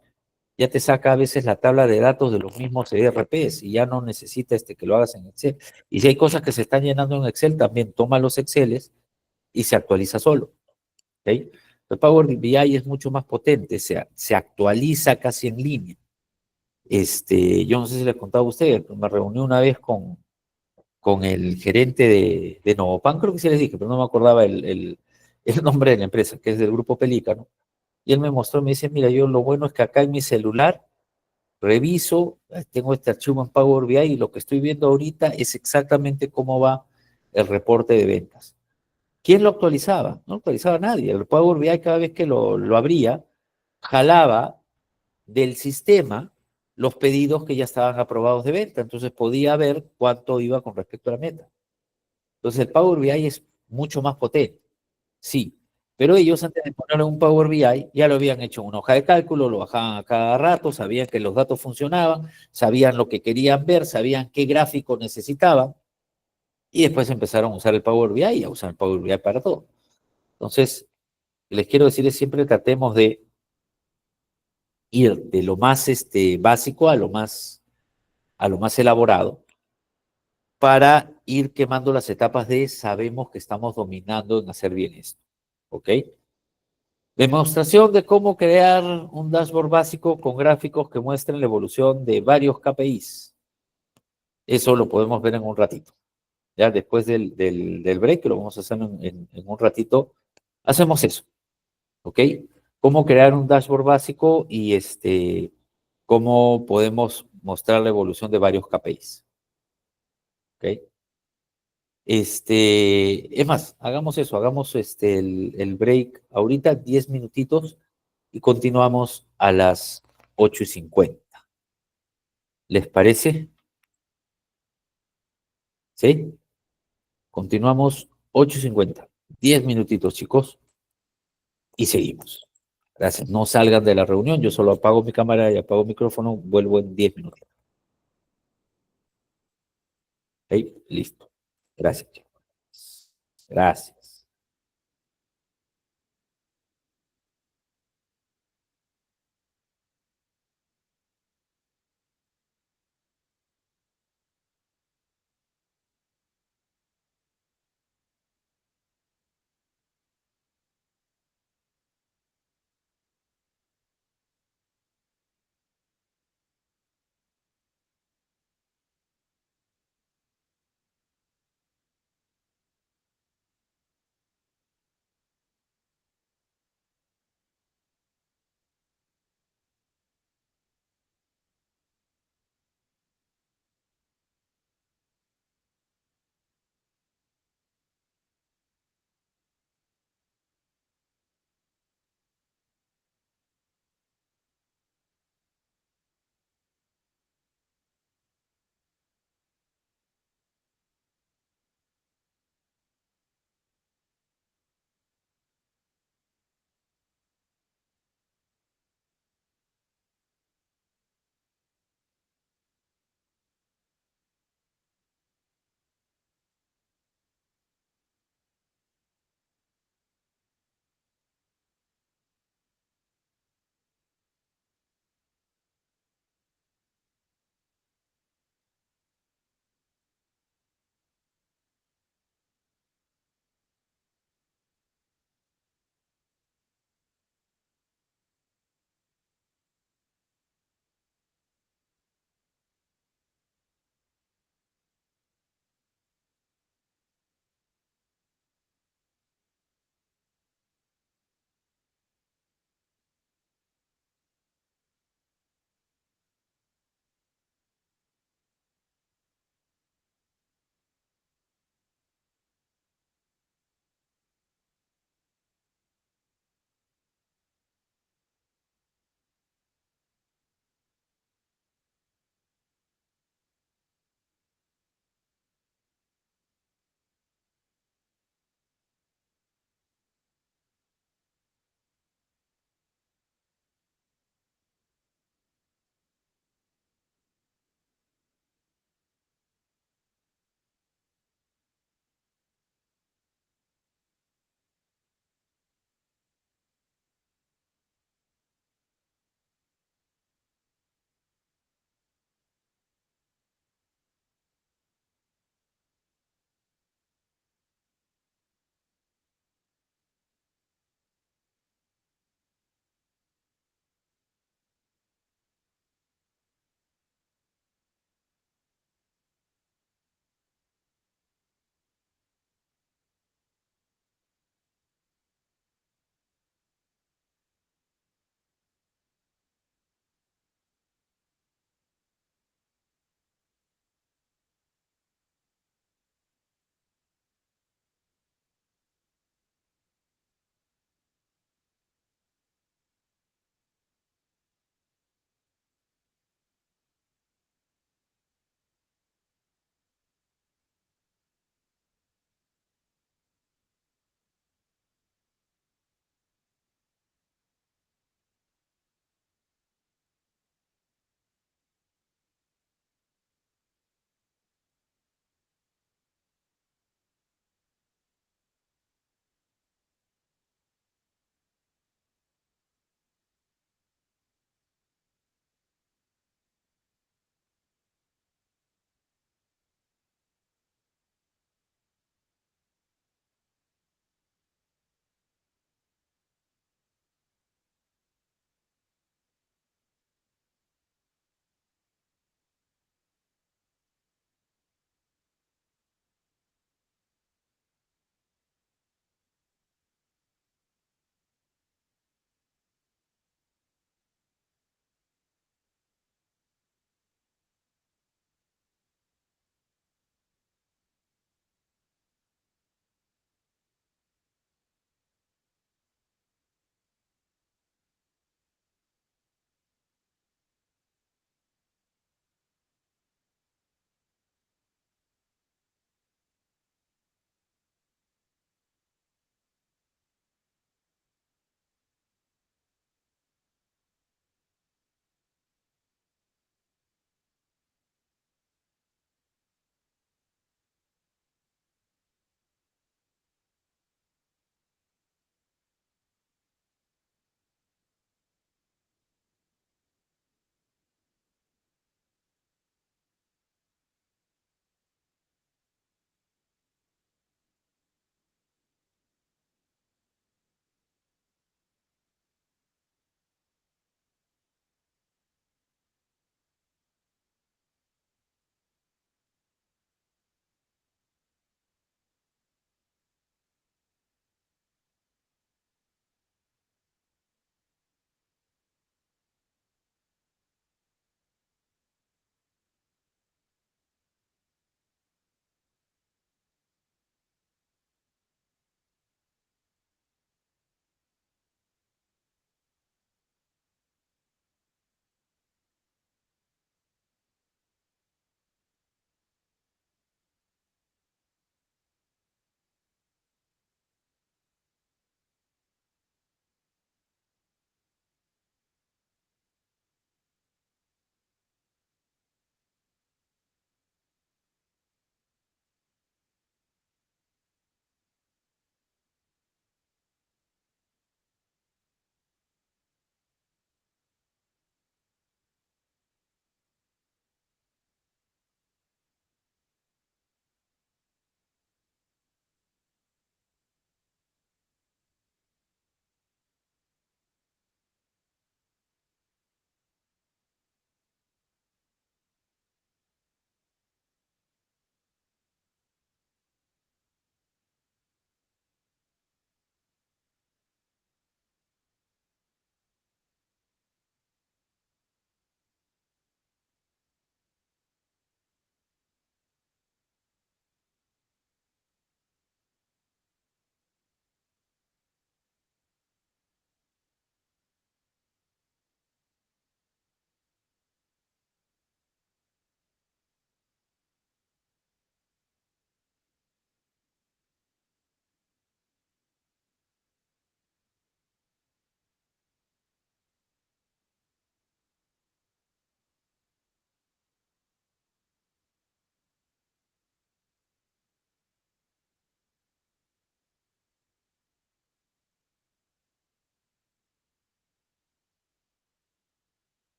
Ya te saca a veces la tabla de datos de los mismos ERPs y ya no necesita que lo hagas en Excel. Y si hay cosas que se están llenando en Excel, también toma los Exceles y se actualiza solo. ¿Okay? El Power BI es mucho más potente, se actualiza casi en línea. Yo no sé si les contaba a ustedes, pero me reuní una vez con el gerente de Novopan, creo que sí les dije, pero no me acordaba el nombre de la empresa, que es del grupo Pelícano. Y él me mostró, me dice, mira, yo lo bueno es que acá en mi celular reviso, tengo este archivo en Power BI y lo que estoy viendo ahorita es exactamente cómo va el reporte de ventas. ¿Quién lo actualizaba? No lo actualizaba nadie. El Power BI cada vez que lo abría, jalaba del sistema los pedidos que ya estaban aprobados de venta. Entonces podía ver cuánto iba con respecto a la meta. Entonces el Power BI es mucho más potente, sí. Pero ellos antes de ponerlo en un Power BI ya lo habían hecho en una hoja de cálculo, lo bajaban a cada rato, sabían que los datos funcionaban, sabían lo que querían ver, sabían qué gráfico necesitaban y después empezaron a usar el Power BI y a usar el Power BI para todo. Entonces, les quiero decir es siempre tratemos de ir de lo más básico a lo más elaborado para ir quemando las etapas de sabemos que estamos dominando en hacer bien esto. ¿Ok? Demostración de cómo crear un dashboard básico con gráficos que muestren la evolución de varios KPIs. Eso lo podemos ver en un ratito. Ya después del break, que lo vamos a hacer en un ratito, hacemos eso. ¿Ok? Cómo crear un dashboard básico y cómo podemos mostrar la evolución de varios KPIs. ¿Ok? Es más, hagamos eso, hagamos el break ahorita, 10 minutitos, y continuamos a las 8:50. ¿Les parece? ¿Sí? Continuamos 8:50. 10 minutitos, chicos, y seguimos. Gracias. No salgan de la reunión, yo solo apago mi cámara y apago el micrófono, vuelvo en 10 minutos. ¿Ok? Listo. Gracias, chicos. Gracias.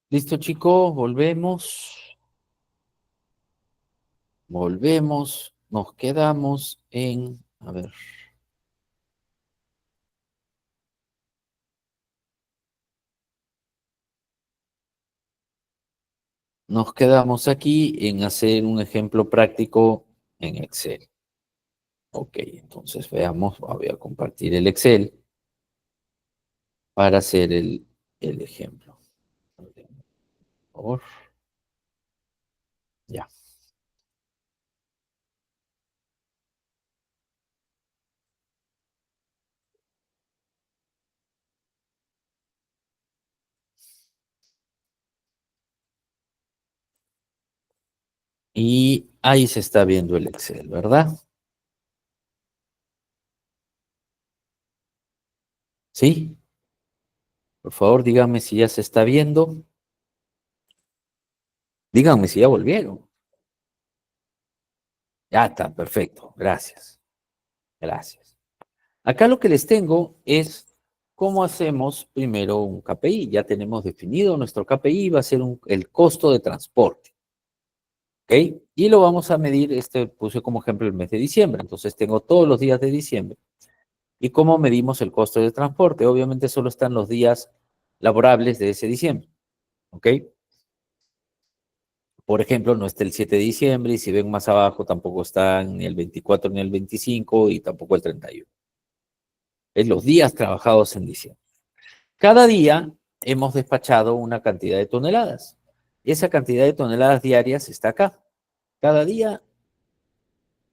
Listo, chicos, volvemos. Volvemos. Nos quedamos en, a ver. Nos quedamos aquí en hacer un ejemplo práctico en Excel. Ok, entonces veamos, voy a compartir el Excel para hacer el ejemplo. Por favor. Ya. Y ahí se está viendo el Excel, ¿verdad? ¿Sí? Por favor, díganme si ya se está viendo. Díganme si ya volvieron. Ya está, perfecto. Gracias. Gracias. Acá lo que les tengo es cómo hacemos primero un KPI. Ya tenemos definido nuestro KPI, va a ser el costo de transporte. ¿Ok? Y lo vamos a medir, puse como ejemplo el mes de diciembre. Entonces tengo todos los días de diciembre. ¿Y cómo medimos el costo de transporte? Obviamente solo están los días laborables de ese diciembre. ¿Ok? Por ejemplo, no está el 7 de diciembre y si ven más abajo tampoco están ni el 24 ni el 25 y tampoco el 31. Es los días trabajados en diciembre. Cada día hemos despachado una cantidad de toneladas. Esa cantidad de toneladas diarias está acá. Cada día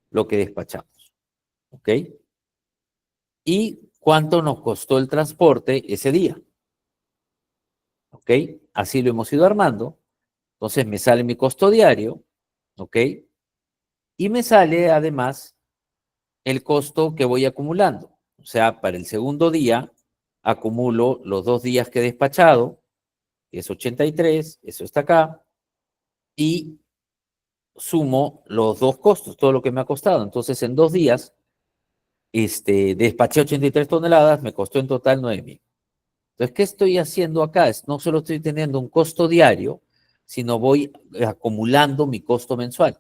lo que despachamos. ¿Ok? ¿Y cuánto nos costó el transporte ese día? ¿Ok? Así lo hemos ido armando. Entonces me sale mi costo diario. ¿Ok? Y me sale además el costo que voy acumulando. O sea, para el segundo día acumulo los 2 días que he despachado, que es 83, eso está acá, y sumo los dos costos, todo lo que me ha costado. Entonces, en 2 días, despaché 83 toneladas, me costó en total 9.000. Entonces, ¿qué estoy haciendo acá? No solo estoy teniendo un costo diario, sino voy acumulando mi costo mensual,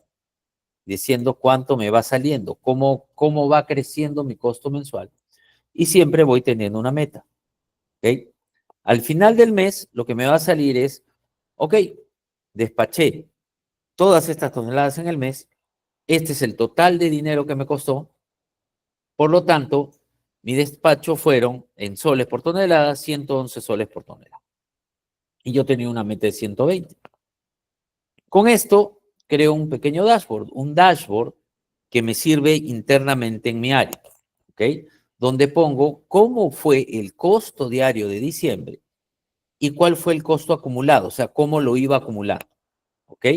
diciendo cuánto me va saliendo, cómo va creciendo mi costo mensual. Y siempre voy teniendo una meta. ¿Ok? Al final del mes, lo que me va a salir es, ok, despaché todas estas toneladas en el mes, este es el total de dinero que me costó, por lo tanto, mi despacho fueron en soles por tonelada, 111 soles por tonelada. Y yo tenía una meta de 120. Con esto, creo un dashboard que me sirve internamente en mi área, ¿ok? Donde pongo cómo fue el costo diario de diciembre y cuál fue el costo acumulado, o sea, cómo lo iba acumulando, ¿ok?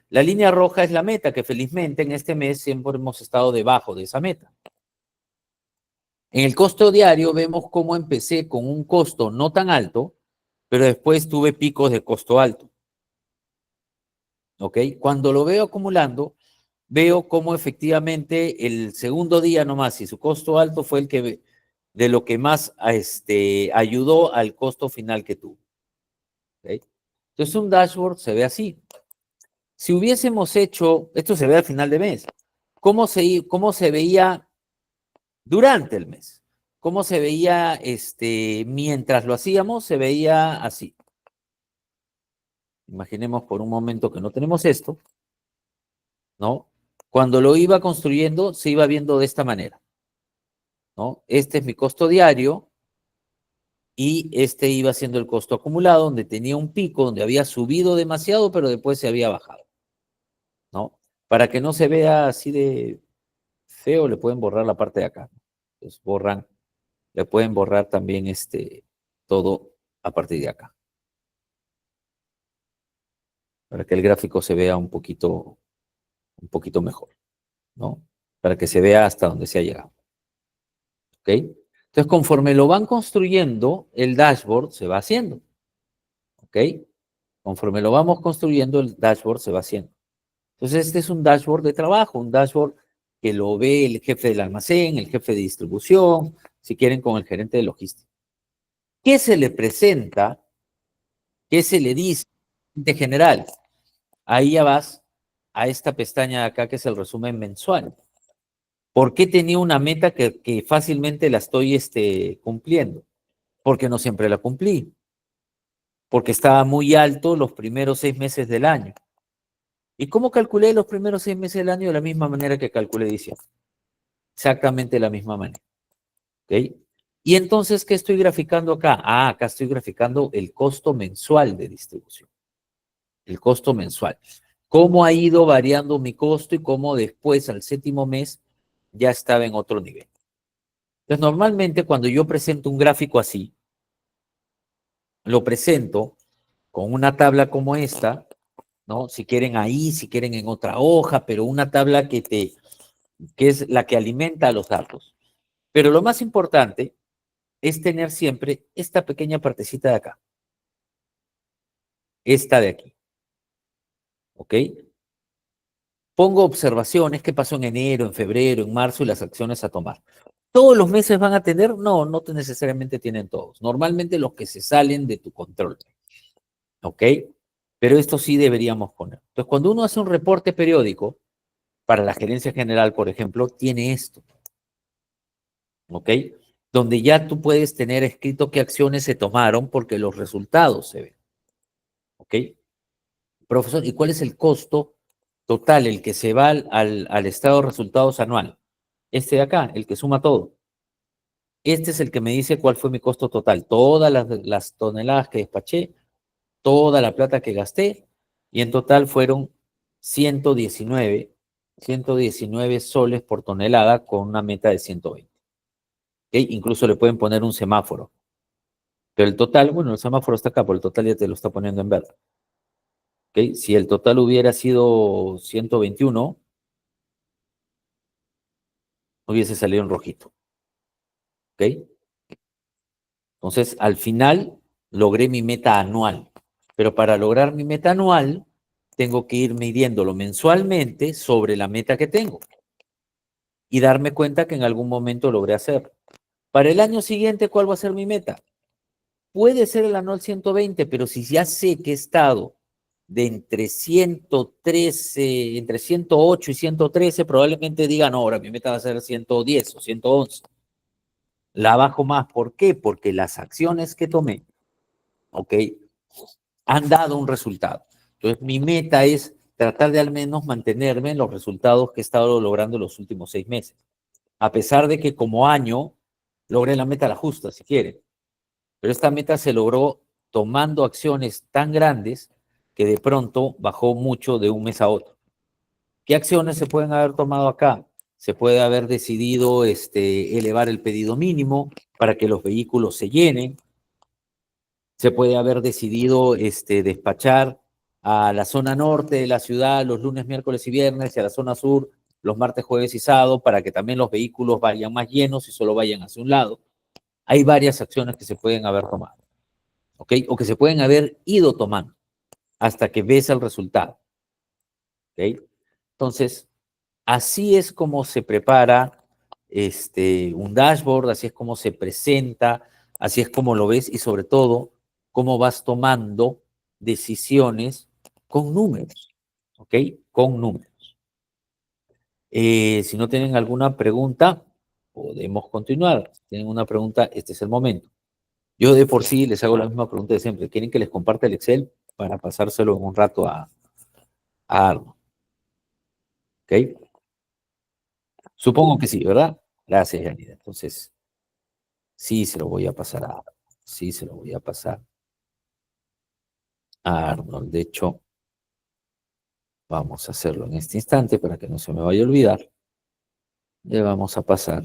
La línea roja es la meta, que felizmente en este mes siempre hemos estado debajo de esa meta. En el costo diario vemos cómo empecé con un costo no tan alto, pero después tuve picos de costo alto, ¿ok? Cuando lo veo acumulando, veo cómo efectivamente el segundo día nomás, y su costo alto fue el que de lo que más ayudó al costo final que tuvo, ¿ok? Entonces un dashboard se ve así. Si hubiésemos hecho, esto se ve al final de mes, ¿cómo se veía durante el mes? ¿Cómo se veía mientras lo hacíamos? Se veía así. Imaginemos por un momento que no tenemos esto, ¿no? Cuando lo iba construyendo, se iba viendo de esta manera, ¿no? Este es mi costo diario y este iba siendo el costo acumulado, donde tenía un pico, donde había subido demasiado, pero después se había bajado, ¿no? Para que no se vea así de feo, le pueden borrar la parte de acá. Entonces le pueden borrar también todo a partir de acá, para que el gráfico se vea un poquito mejor, ¿no? Para que se vea hasta donde se ha llegado. ¿Ok? Entonces, conforme lo van construyendo, el dashboard se va haciendo. ¿Ok? Conforme lo vamos construyendo, el dashboard se va haciendo. Entonces, este es un dashboard de trabajo, un dashboard que lo ve el jefe del almacén, el jefe de distribución, si quieren, con el gerente de logística. ¿Qué se le presenta? ¿Qué se le dice general. Ahí ya vas a esta pestaña de acá que es el resumen mensual. ¿Por qué tenía una meta que fácilmente la estoy cumpliendo? Porque no siempre la cumplí. Porque estaba muy alto los primeros 6 meses del año. ¿Y cómo calculé los primeros 6 meses del año? De la misma manera que calculé diciembre. Exactamente de la misma manera. ¿Ok? Y entonces, ¿qué estoy graficando acá? Ah, acá estoy graficando el costo mensual de distribución. El costo mensual. Cómo ha ido variando mi costo y cómo después, al séptimo mes, ya estaba en otro nivel. Entonces, normalmente cuando yo presento un gráfico así, lo presento con una tabla como esta, ¿no? Si quieren ahí, si quieren en otra hoja, pero una tabla que es la que alimenta a los datos. Pero lo más importante es tener siempre esta pequeña partecita de acá, esta de aquí, ¿ok? Pongo observaciones, qué pasó en enero, en febrero, en marzo y las acciones a tomar. ¿Todos los meses van a tener? No, no necesariamente tienen todos. Normalmente los que se salen de tu control, ¿ok? Pero esto sí deberíamos poner. Entonces, cuando uno hace un reporte periódico, para la gerencia general, por ejemplo, tiene esto, ¿ok? Donde ya tú puedes tener escrito qué acciones se tomaron porque los resultados se ven, ¿ok? Profesor, ¿y cuál es el costo total, el que se va al estado de resultados anual? Este de acá, el que suma todo. Este es el que me dice cuál fue mi costo total, todas las toneladas que despaché, toda la plata que gasté, y en total fueron 119, 119 soles por tonelada con una meta de 120. ¿Ok? Incluso le pueden poner un semáforo. Pero el total, bueno, el semáforo está acá, pero el total ya te lo está poniendo en verde. ¿Ok? Si el total hubiera sido 121, hubiese salido en rojito. ¿Ok? Entonces, al final, logré mi meta anual. Pero para lograr mi meta anual, tengo que ir midiéndolo mensualmente sobre la meta que tengo y darme cuenta que en algún momento logré hacerlo. Para el año siguiente, ¿cuál va a ser mi meta? Puede ser el anual 120, pero si ya sé que he estado de entre 113, entre 108 y 113, probablemente diga, no, ahora mi meta va a ser 110 o 111. La bajo más. ¿Por qué? Porque las acciones que tomé, ¿ok? Han dado un resultado. Entonces, mi meta es tratar de al menos mantenerme en los resultados que he estado logrando en los últimos 6 meses. A pesar de que como año logré la meta a la justa, si quieren. Pero esta meta se logró tomando acciones tan grandes que de pronto bajó mucho de un mes a otro. ¿Qué acciones se pueden haber tomado acá? Se puede haber decidido elevar el pedido mínimo para que los vehículos se llenen. Se puede haber decidido despachar a la zona norte de la ciudad los lunes, miércoles y viernes y a la zona sur los martes, jueves y sábado para que también los vehículos vayan más llenos y solo vayan hacia un lado. Hay varias acciones que se pueden haber tomado, ¿ok? O que se pueden haber ido tomando hasta que ves el resultado, ¿ok? Entonces, así es como se prepara un dashboard, así es como se presenta, así es como lo ves y sobre todo, cómo vas tomando decisiones con números, ¿ok? Con números. Si no tienen alguna pregunta, podemos continuar. Si tienen una pregunta, este es el momento. Yo de por sí les hago la misma pregunta de siempre. ¿Quieren que les comparta el Excel para pasárselo en un rato a Arno? ¿Ok? Supongo que sí, ¿verdad? Gracias, Yanida. Entonces, sí se lo voy a pasar sí se lo voy a pasar a Arnold. De hecho, vamos a hacerlo en este instante para que no se me vaya a olvidar. Le vamos a pasar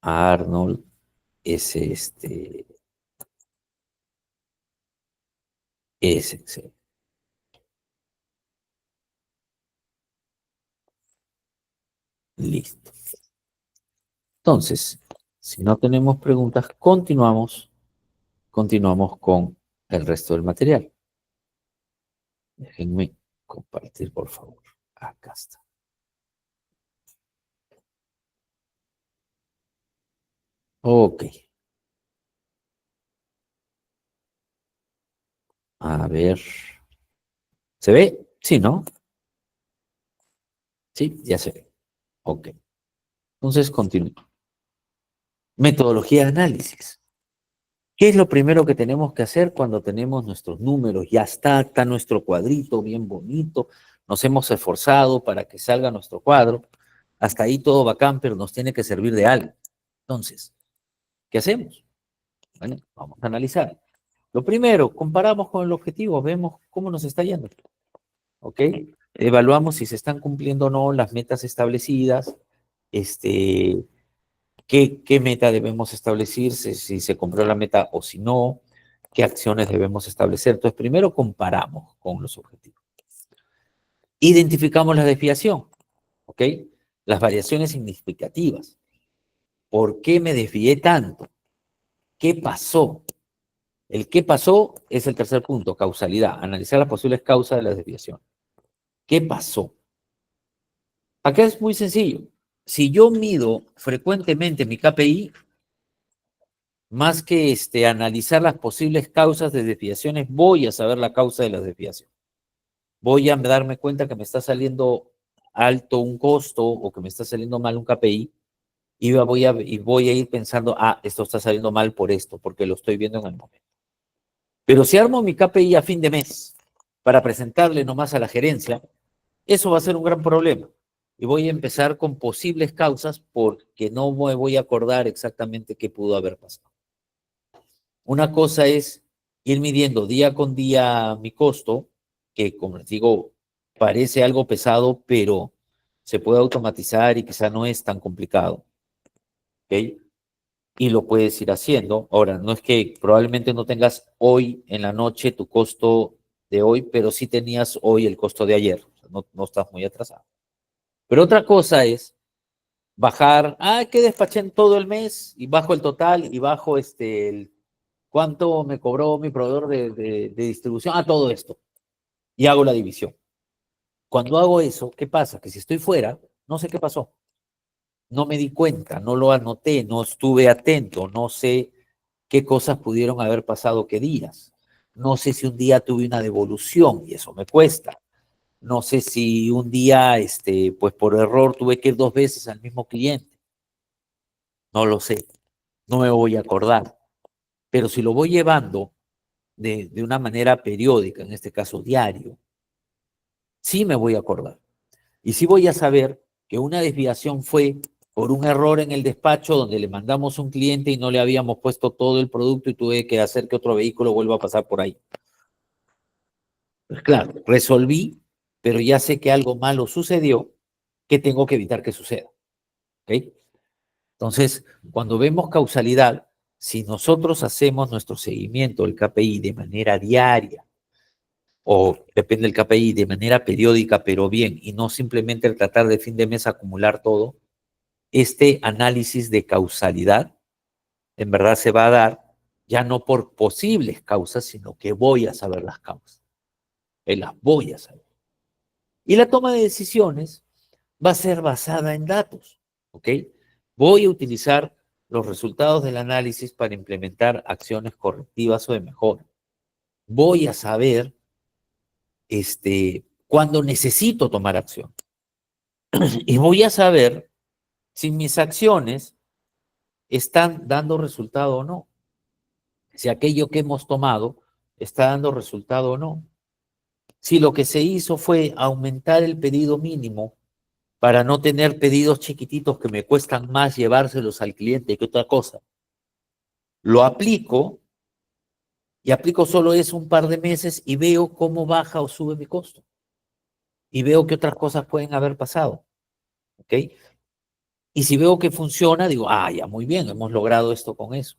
a Arnold ese Excel. Listo. Entonces, si no tenemos preguntas, continuamos con el resto del material. Déjenme compartir, por favor. Acá está. Ok. A ver. ¿Se ve? Sí, ¿no? Sí, ya se ve. Ok. Entonces, continúo. Metodología de análisis. ¿Qué es lo primero que tenemos que hacer cuando tenemos nuestros números? Ya está nuestro cuadrito bien bonito, nos hemos esforzado para que salga nuestro cuadro. Hasta ahí todo bacán, pero nos tiene que servir de algo. Entonces, ¿qué hacemos? Bueno, vamos a analizar. Lo primero, comparamos con el objetivo, vemos cómo nos está yendo. ¿Ok? Evaluamos si se están cumpliendo o no las metas establecidas, este, qué meta debemos establecer, si se cumplió la meta o si no, qué acciones debemos establecer. Entonces, primero comparamos con los objetivos. Identificamos la desviación, ¿ok? Las variaciones significativas. ¿Por qué me desvié tanto? ¿Qué pasó? El qué pasó es el tercer punto, causalidad. Analizar las posibles causas de la desviación. ¿Qué pasó? Acá es muy sencillo. Si yo mido frecuentemente mi KPI, más que analizar las posibles causas de desviaciones, voy a saber la causa de la desviación. Voy a darme cuenta que me está saliendo alto un costo o que me está saliendo mal un KPI y voy a ir pensando, esto está saliendo mal por esto, porque lo estoy viendo en el momento. Pero si armo mi KPI a fin de mes para presentarle nomás a la gerencia, eso va a ser un gran problema. Y voy a empezar con posibles causas porque no me voy a acordar exactamente qué pudo haber pasado. Una cosa es ir midiendo día con día mi costo, que como les digo, parece algo pesado, pero se puede automatizar y quizá no es tan complicado. ¿Ok? Y lo puedes ir haciendo. Ahora, no es que probablemente no tengas hoy en la noche tu costo de hoy, pero sí tenías hoy el costo de ayer. O sea, no estás muy atrasado. Pero otra cosa es bajar, que despaché en todo el mes y bajo el total y bajo cuánto me cobró mi proveedor de distribución, todo esto. Y hago la división. Cuando hago eso, ¿qué pasa? Que si estoy fuera, no sé qué pasó. No me di cuenta, no lo anoté, no estuve atento, no sé qué cosas pudieron haber pasado qué días. No sé si un día tuve una devolución y eso me cuesta. No sé si un día, pues por error tuve que ir 2 veces al mismo cliente. No lo sé, no me voy a acordar. Pero si lo voy llevando de una manera periódica, en este caso diario, sí me voy a acordar. Y sí voy a saber que una desviación fue por un error en el despacho donde le mandamos un cliente y no le habíamos puesto todo el producto y tuve que hacer que otro vehículo vuelva a pasar por ahí. Pues claro, resolví, pero ya sé que algo malo sucedió que tengo que evitar que suceda. ¿Ok? Entonces, cuando vemos causalidad, si nosotros hacemos nuestro seguimiento del KPI de manera diaria, o depende del KPI, de manera periódica, pero bien, y no simplemente el tratar de fin de mes acumular todo, este análisis de causalidad en verdad se va a dar ya no por posibles causas, sino que voy a saber las causas, las voy a saber. Y la toma de decisiones va a ser basada en datos, ¿ok? Voy a utilizar los resultados del análisis para implementar acciones correctivas o de mejora. Voy a saber cuándo necesito tomar acción. Y voy a saber si mis acciones están dando resultado o no. Si aquello que hemos tomado está dando resultado o no. Si lo que se hizo fue aumentar el pedido mínimo para no tener pedidos chiquititos que me cuestan más llevárselos al cliente que otra cosa. Lo aplico y aplico solo eso un par de meses y veo cómo baja o sube mi costo. Y veo que otras cosas pueden haber pasado. ¿Ok? Y si veo que funciona, digo, ya muy bien, hemos logrado esto con eso.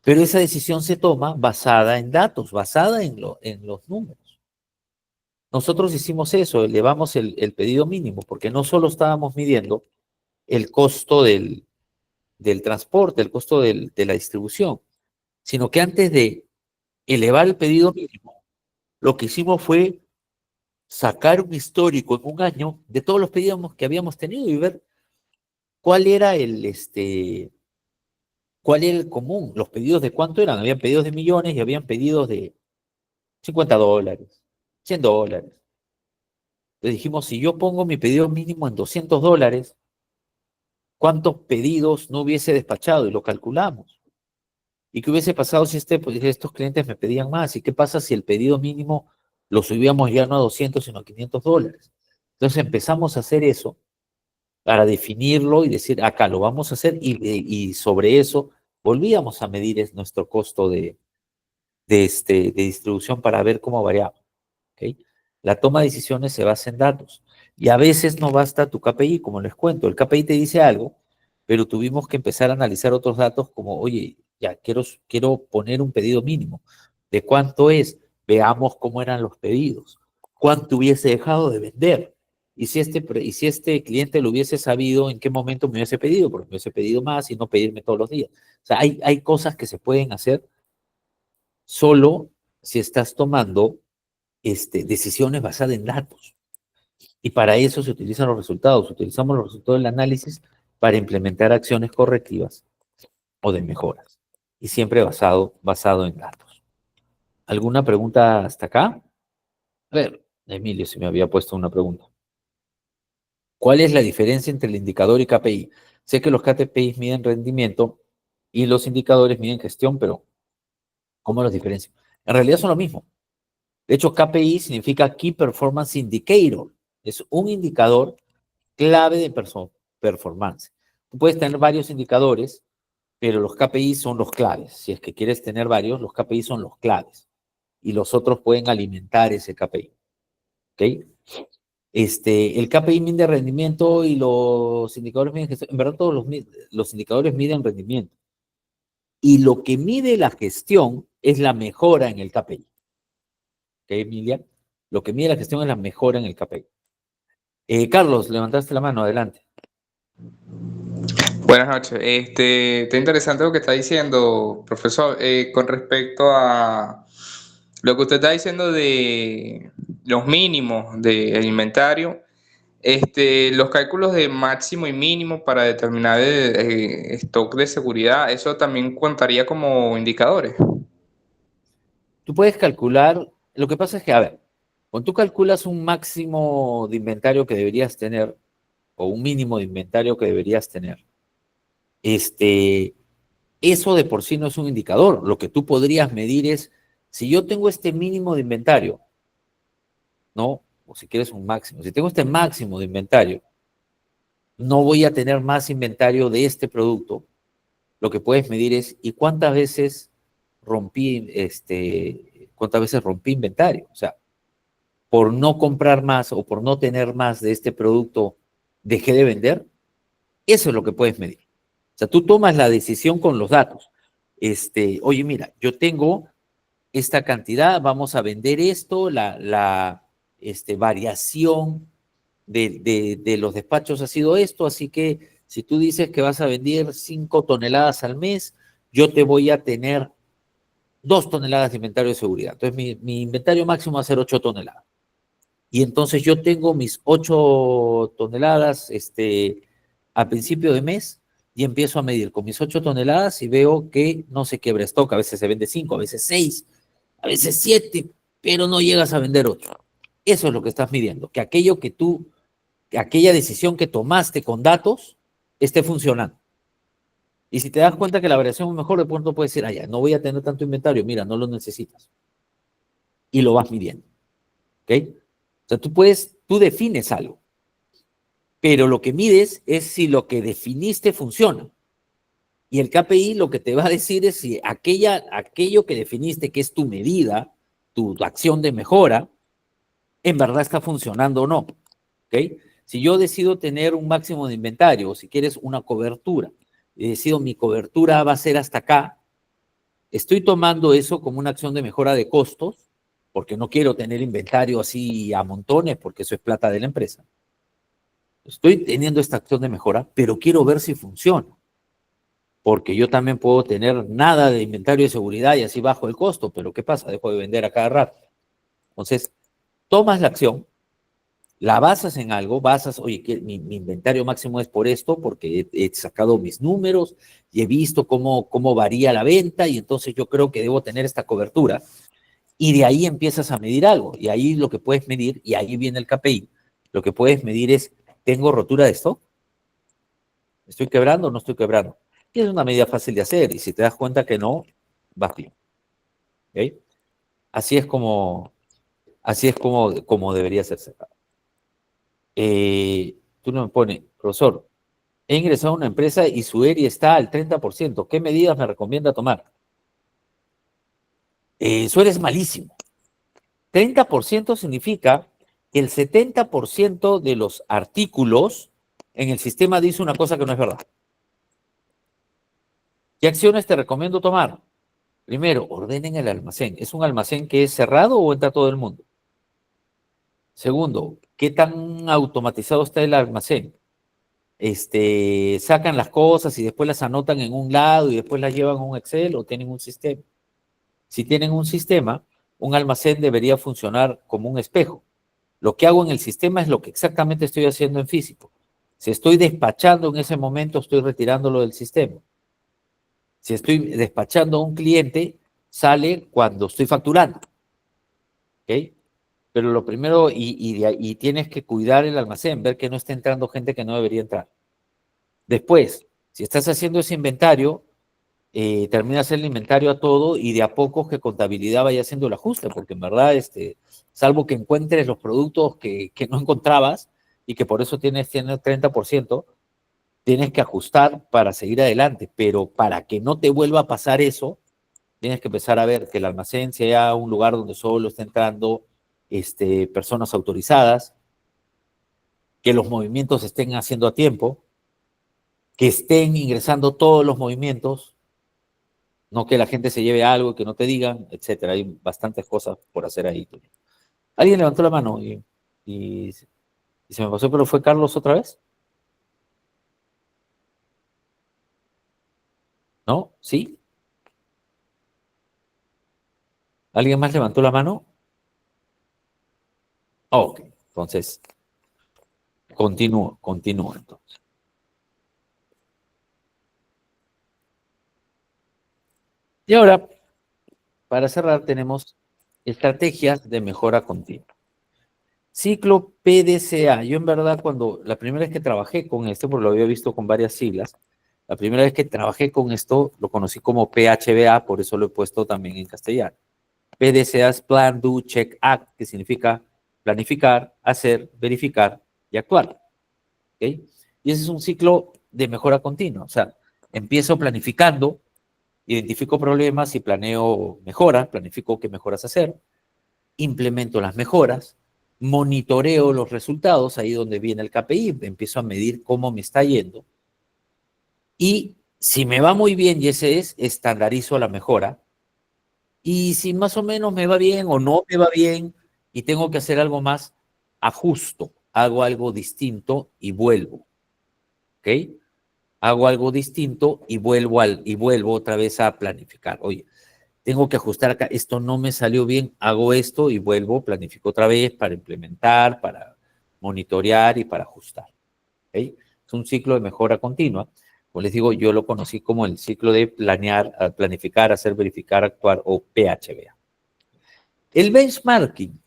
Pero esa decisión se toma basada en datos, basada en los números. Nosotros hicimos eso, elevamos el pedido mínimo, porque no solo estábamos midiendo el costo del transporte, el costo de la distribución, sino que antes de elevar el pedido mínimo, lo que hicimos fue sacar un histórico en un año de todos los pedidos que habíamos tenido y ver cuál era cuál era el común, los pedidos de cuánto eran. Habían pedidos de millones y habían pedidos de $50, $100. Le dijimos, si yo pongo mi pedido mínimo en $200, ¿cuántos pedidos no hubiese despachado? Y lo calculamos. ¿Y qué hubiese pasado si pues, estos clientes me pedían más? ¿Y qué pasa si el pedido mínimo lo subíamos ya no a 200, sino a $500? Entonces empezamos a hacer eso para definirlo y decir, acá lo vamos a hacer, y sobre eso volvíamos a medir nuestro costo de distribución para ver cómo variaba. ¿Okay? La toma de decisiones se basa en datos. Y a veces no basta tu KPI, como les cuento. El KPI te dice algo, pero tuvimos que empezar a analizar otros datos como, oye, ya quiero poner un pedido mínimo. ¿De cuánto es? Veamos cómo eran los pedidos. ¿Cuánto hubiese dejado de vender? Y si este cliente lo hubiese sabido, ¿en qué momento me hubiese pedido? Porque me hubiese pedido más y no pedirme todos los días. O sea, hay cosas que se pueden hacer solo si estás tomando decisiones basadas en datos. Y para eso se utilizan los resultados. Utilizamos los resultados del análisis para implementar acciones correctivas o de mejoras. Y siempre basado en datos. ¿Alguna pregunta hasta acá? A ver, Emilio, si me había puesto una pregunta. ¿Cuál es la diferencia entre el indicador y KPI? Sé que los KPIs miden rendimiento y los indicadores miden gestión, pero ¿cómo los diferencio? En realidad son lo mismo. De hecho, KPI significa Key Performance Indicator. Es un indicador clave de performance. Tú puedes tener varios indicadores, pero los KPI son los claves. Si es que quieres tener varios, los KPI son los claves. Y los otros pueden alimentar ese KPI. ¿Ok? El KPI mide rendimiento y los indicadores miden gestión. En verdad, todos los indicadores miden rendimiento. Y lo que mide la gestión es la mejora en el KPI. ¿Ok, Emilia? Lo que mide la gestión es la mejora en el KPI. Carlos, levantaste la mano, adelante. Buenas noches. Está interesante lo que está diciendo, profesor, con respecto a lo que usted está diciendo de los mínimos del inventario. Los cálculos de máximo y mínimo para determinar el stock de seguridad, eso también contaría como indicadores. Tú puedes calcular, lo que pasa es que, a ver, cuando tú calculas un máximo de inventario que deberías tener, o un mínimo de inventario que deberías tener, eso de por sí no es un indicador. Lo que tú podrías medir es, si yo tengo este mínimo de inventario, ¿no? O si quieres un máximo, si tengo este máximo de inventario, no voy a tener más inventario de este producto. Lo que puedes medir es, ¿y cuántas veces cuántas veces rompí inventario? O sea, por no comprar más o por no tener más de este producto, dejé de vender. Eso es lo que puedes medir. O sea, tú tomas la decisión con los datos. Oye, mira, yo tengo esta cantidad, vamos a vender esto, la variación de los despachos ha sido esto, así que si tú dices que vas a vender 5 toneladas al mes, yo te voy a tener 2 toneladas de inventario de seguridad. Entonces, mi inventario máximo va a ser 8 toneladas. Y entonces yo tengo mis 8 toneladas a principio de mes y empiezo a medir con mis 8 toneladas y veo que no se quiebra stock. A veces se vende 5, a veces 6, a veces 7, pero no llegas a vender 8. Eso es lo que estás midiendo, que aquella decisión que tomaste con datos esté funcionando. Y si te das cuenta que la variación es mejor, de pronto puedes decir, ya, no voy a tener tanto inventario, mira, no lo necesitas. Y lo vas midiendo. ¿Ok? O sea, tú defines algo, pero lo que mides es si lo que definiste funciona. Y el KPI lo que te va a decir es si aquello que definiste, que es tu medida, tu acción de mejora, en verdad está funcionando o no. ¿Ok? Si yo decido tener un máximo de inventario, o si quieres una cobertura, y decido mi cobertura va a ser hasta acá, estoy tomando eso como una acción de mejora de costos, porque no quiero tener inventario así a montones, porque eso es plata de la empresa. Estoy teniendo esta acción de mejora, pero quiero ver si funciona, porque yo también puedo tener nada de inventario de seguridad y así bajo el costo, pero ¿qué pasa? Dejo de vender a cada rato. Entonces, tomas la acción, la basas en algo, oye, mi inventario máximo es por esto, porque he sacado mis números y he visto cómo varía la venta y entonces yo creo que debo tener esta cobertura. y de ahí empiezas a medir algo. Y ahí lo que puedes medir, y ahí viene el KPI, lo que puedes medir es, ¿tengo rotura de stock? ¿Estoy quebrando o no estoy quebrando? Y es una medida fácil de hacer, y si te das cuenta que no, vas bien. ¿Okay? Así es como debería hacerse. Tú no me pones, profesor, he ingresado a una empresa y su ERI está al 30%. ¿Qué medidas me recomienda tomar? Eso eres malísimo. 30% significa que el 70% de los artículos en el sistema dice una cosa que no es verdad. ¿Qué acciones te recomiendo tomar? Primero, ordenen el almacén. ¿Es un almacén que es cerrado o entra todo el mundo? Segundo, ¿qué tan automatizado está el almacén? Sacan las cosas y después las anotan en un lado y después las llevan a un Excel o tienen un sistema. Si tienen un sistema, un almacén debería funcionar como un espejo. Lo que hago en el sistema es lo que exactamente estoy haciendo en físico. Si estoy despachando en ese momento, estoy retirándolo del sistema. Si estoy despachando a un cliente, sale cuando estoy facturando. ¿Ok? Pero lo primero, y tienes que cuidar el almacén, ver que no esté entrando gente que no debería entrar. Después, si estás haciendo ese inventario, terminas el inventario a todo y de a poco que contabilidad vaya haciendo el ajuste, porque en verdad, salvo que encuentres los productos que no encontrabas y que por eso tienes 30%, tienes que ajustar para seguir adelante, pero para que no te vuelva a pasar eso, tienes que empezar a ver que el almacén sea un lugar donde solo está entrando personas autorizadas, que los movimientos se estén haciendo a tiempo, que estén ingresando todos los movimientos, no que la gente se lleve algo, que no te digan, etcétera. Hay bastantes cosas por hacer ahí. Alguien levantó la mano y se me pasó, pero ¿fue Carlos otra vez? ¿No? ¿Sí? ¿Alguien más levantó la mano? Ok, entonces, continúo entonces. Y ahora, para cerrar, tenemos estrategias de mejora continua. Ciclo PDCA. Yo en verdad la primera vez que trabajé con esto, porque lo había visto con varias siglas, la primera vez que trabajé con esto lo conocí como PHBA, por eso lo he puesto también en castellano. PDCA es Plan, Do, Check, Act, que significa planificar, hacer, verificar y actuar. ¿Okay? Y ese es un ciclo de mejora continua. O sea, empiezo planificando, identifico problemas y planeo mejoras, planifico qué mejoras hacer, implemento las mejoras, monitoreo los resultados, ahí donde viene el KPI, empiezo a medir cómo me está yendo. Y si me va muy bien, y ese es, estandarizo la mejora. Y si más o menos me va bien o no me va bien y tengo que hacer algo más, ajusto, hago algo distinto y vuelvo. ¿Ok? Hago algo distinto y vuelvo otra vez a planificar. Oye, tengo que ajustar acá, esto no me salió bien, hago esto y vuelvo, planifico otra vez para implementar, para monitorear y para ajustar. ¿Okay? Es un ciclo de mejora continua. Como les digo, yo lo conocí como el ciclo de planear, planificar, hacer, verificar, actuar o PHBA. El benchmarking.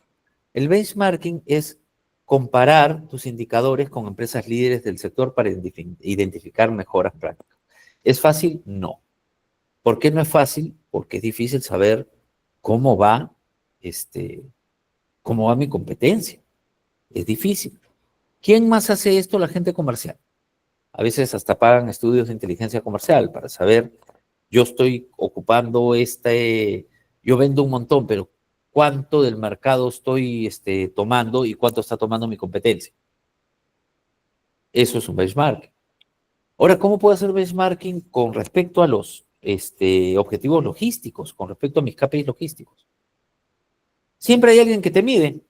El benchmarking es comparar tus indicadores con empresas líderes del sector para identificar mejoras prácticas. ¿Es fácil? No. ¿Por qué no es fácil? Porque es difícil saber cómo va, cómo va mi competencia. Es difícil. ¿Quién más hace esto? La gente comercial. A veces hasta pagan estudios de inteligencia comercial para saber, yo estoy ocupando yo vendo un montón, pero ¿cuánto del mercado estoy tomando y cuánto está tomando mi competencia? Eso es un benchmark. Ahora, ¿cómo puedo hacer benchmarking con respecto a los objetivos logísticos, con respecto a mis KPIs logísticos? Siempre hay alguien que te mide.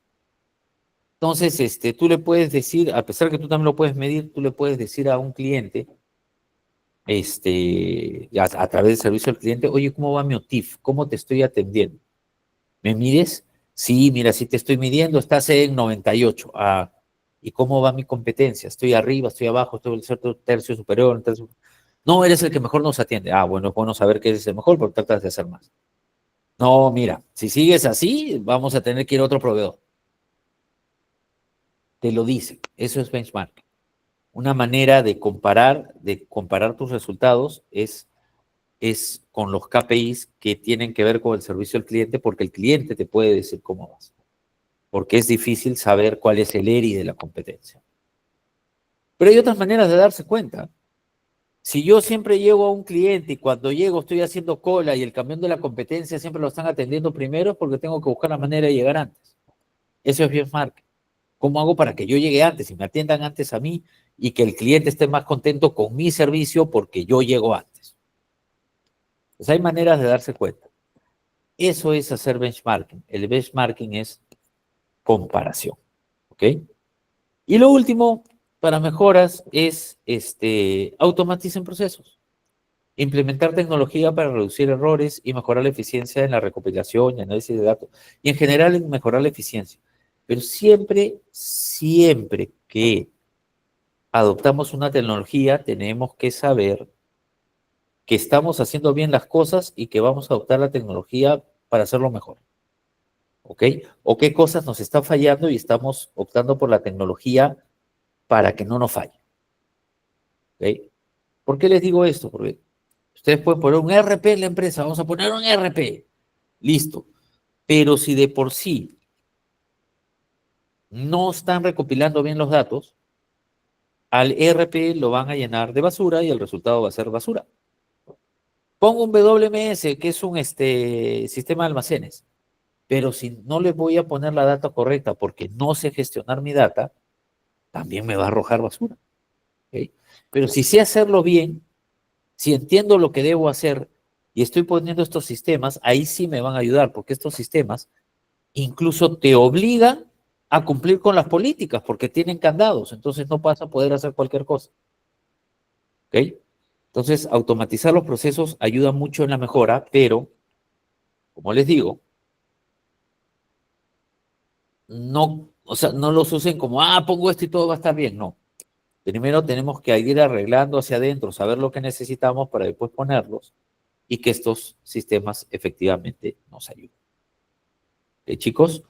Entonces, tú le puedes decir, a pesar que tú también lo puedes medir, tú le puedes decir a un cliente, a través del servicio al cliente, oye, ¿cómo va mi OTIF? ¿Cómo te estoy atendiendo? ¿Me mides? Sí, mira, sí te estoy midiendo, estás en 98. Ah, ¿y cómo va mi competencia? ¿Estoy arriba, estoy abajo, estoy en el tercio superior? No, eres el que mejor nos atiende. Ah, bueno, es bueno saber que eres el mejor porque tratas de hacer más. No, mira, si sigues así, vamos a tener que ir a otro proveedor. Te lo dice, eso es benchmark. Una manera de comparar tus resultados es con los KPIs que tienen que ver con el servicio al cliente, porque el cliente te puede decir cómo vas. Porque es difícil saber cuál es el ERI de la competencia. Pero hay otras maneras de darse cuenta. Si yo siempre llego a un cliente y cuando llego estoy haciendo cola y el camión de la competencia siempre lo están atendiendo primero, es porque tengo que buscar la manera de llegar antes. Eso es benchmark. ¿Cómo hago para que yo llegue antes y me atiendan antes a mí y que el cliente esté más contento con mi servicio porque yo llego antes? Pues hay maneras de darse cuenta. Eso es hacer benchmarking. El benchmarking es comparación. ¿Ok? Y lo último, para mejoras, es automaticen procesos. Implementar tecnología para reducir errores y mejorar la eficiencia en la recopilación y análisis de datos. Y en general en mejorar la eficiencia. Pero siempre, siempre que adoptamos una tecnología, tenemos que saber que estamos haciendo bien las cosas y que vamos a adoptar la tecnología para hacerlo mejor. ¿Ok? O qué cosas nos están fallando y estamos optando por la tecnología para que no nos falle. ¿Ok? ¿Por qué les digo esto? Porque ustedes pueden poner un ERP en la empresa, vamos a poner un ERP. Listo. Pero si de por sí no están recopilando bien los datos, al ERP lo van a llenar de basura y el resultado va a ser basura. Pongo un WMS, que es un sistema de almacenes, pero si no le voy a poner la data correcta porque no sé gestionar mi data, también me va a arrojar basura. ¿Ok? Pero si sé hacerlo bien, si entiendo lo que debo hacer y estoy poniendo estos sistemas, ahí sí me van a ayudar, porque estos sistemas incluso te obligan a cumplir con las políticas, porque tienen candados, entonces no vas a poder hacer cualquier cosa. ¿Ok? Entonces, automatizar los procesos ayuda mucho en la mejora, pero, como les digo, no, o sea, no los usen como, pongo esto y todo va a estar bien. No. Primero tenemos que ir arreglando hacia adentro, saber lo que necesitamos para después ponerlos y que estos sistemas efectivamente nos ayuden. Chicos,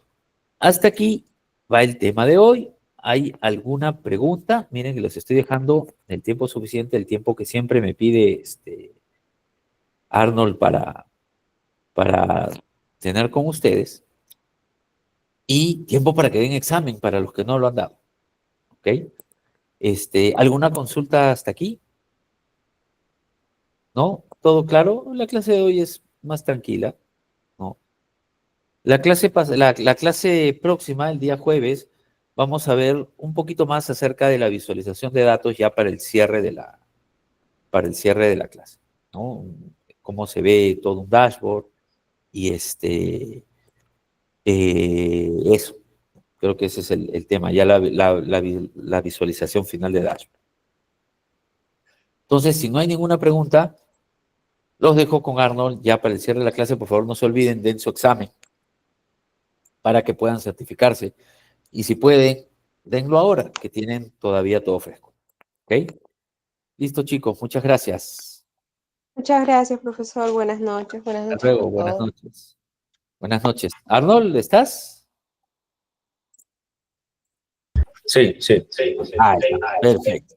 hasta aquí va el tema de hoy. ¿Hay alguna pregunta? Miren que los estoy dejando el tiempo suficiente, el tiempo que siempre me pide Arnold para tener con ustedes y tiempo para que den examen para los que no lo han dado. ¿Ok? ¿Alguna consulta hasta aquí? ¿No? ¿Todo claro? La clase de hoy es más tranquila. ¿No? La clase próxima, el día jueves, vamos a ver un poquito más acerca de la visualización de datos ya para el cierre de la clase, ¿no? Cómo se ve todo un dashboard y eso. Creo que ese es el tema, ya la visualización final de dashboard. Entonces, si no hay ninguna pregunta, los dejo con Arnold ya para el cierre de la clase. Por favor, no se olviden, den su examen para que puedan certificarse. Y si pueden, denlo ahora, que tienen todavía todo fresco. ¿Ok? Listo, chicos. Muchas gracias. Muchas gracias, profesor. Buenas noches Hasta luego. con Buenas todos. noches. Buenas noches. Arnold, ¿estás? Sí, sí. Ahí está. Perfecto.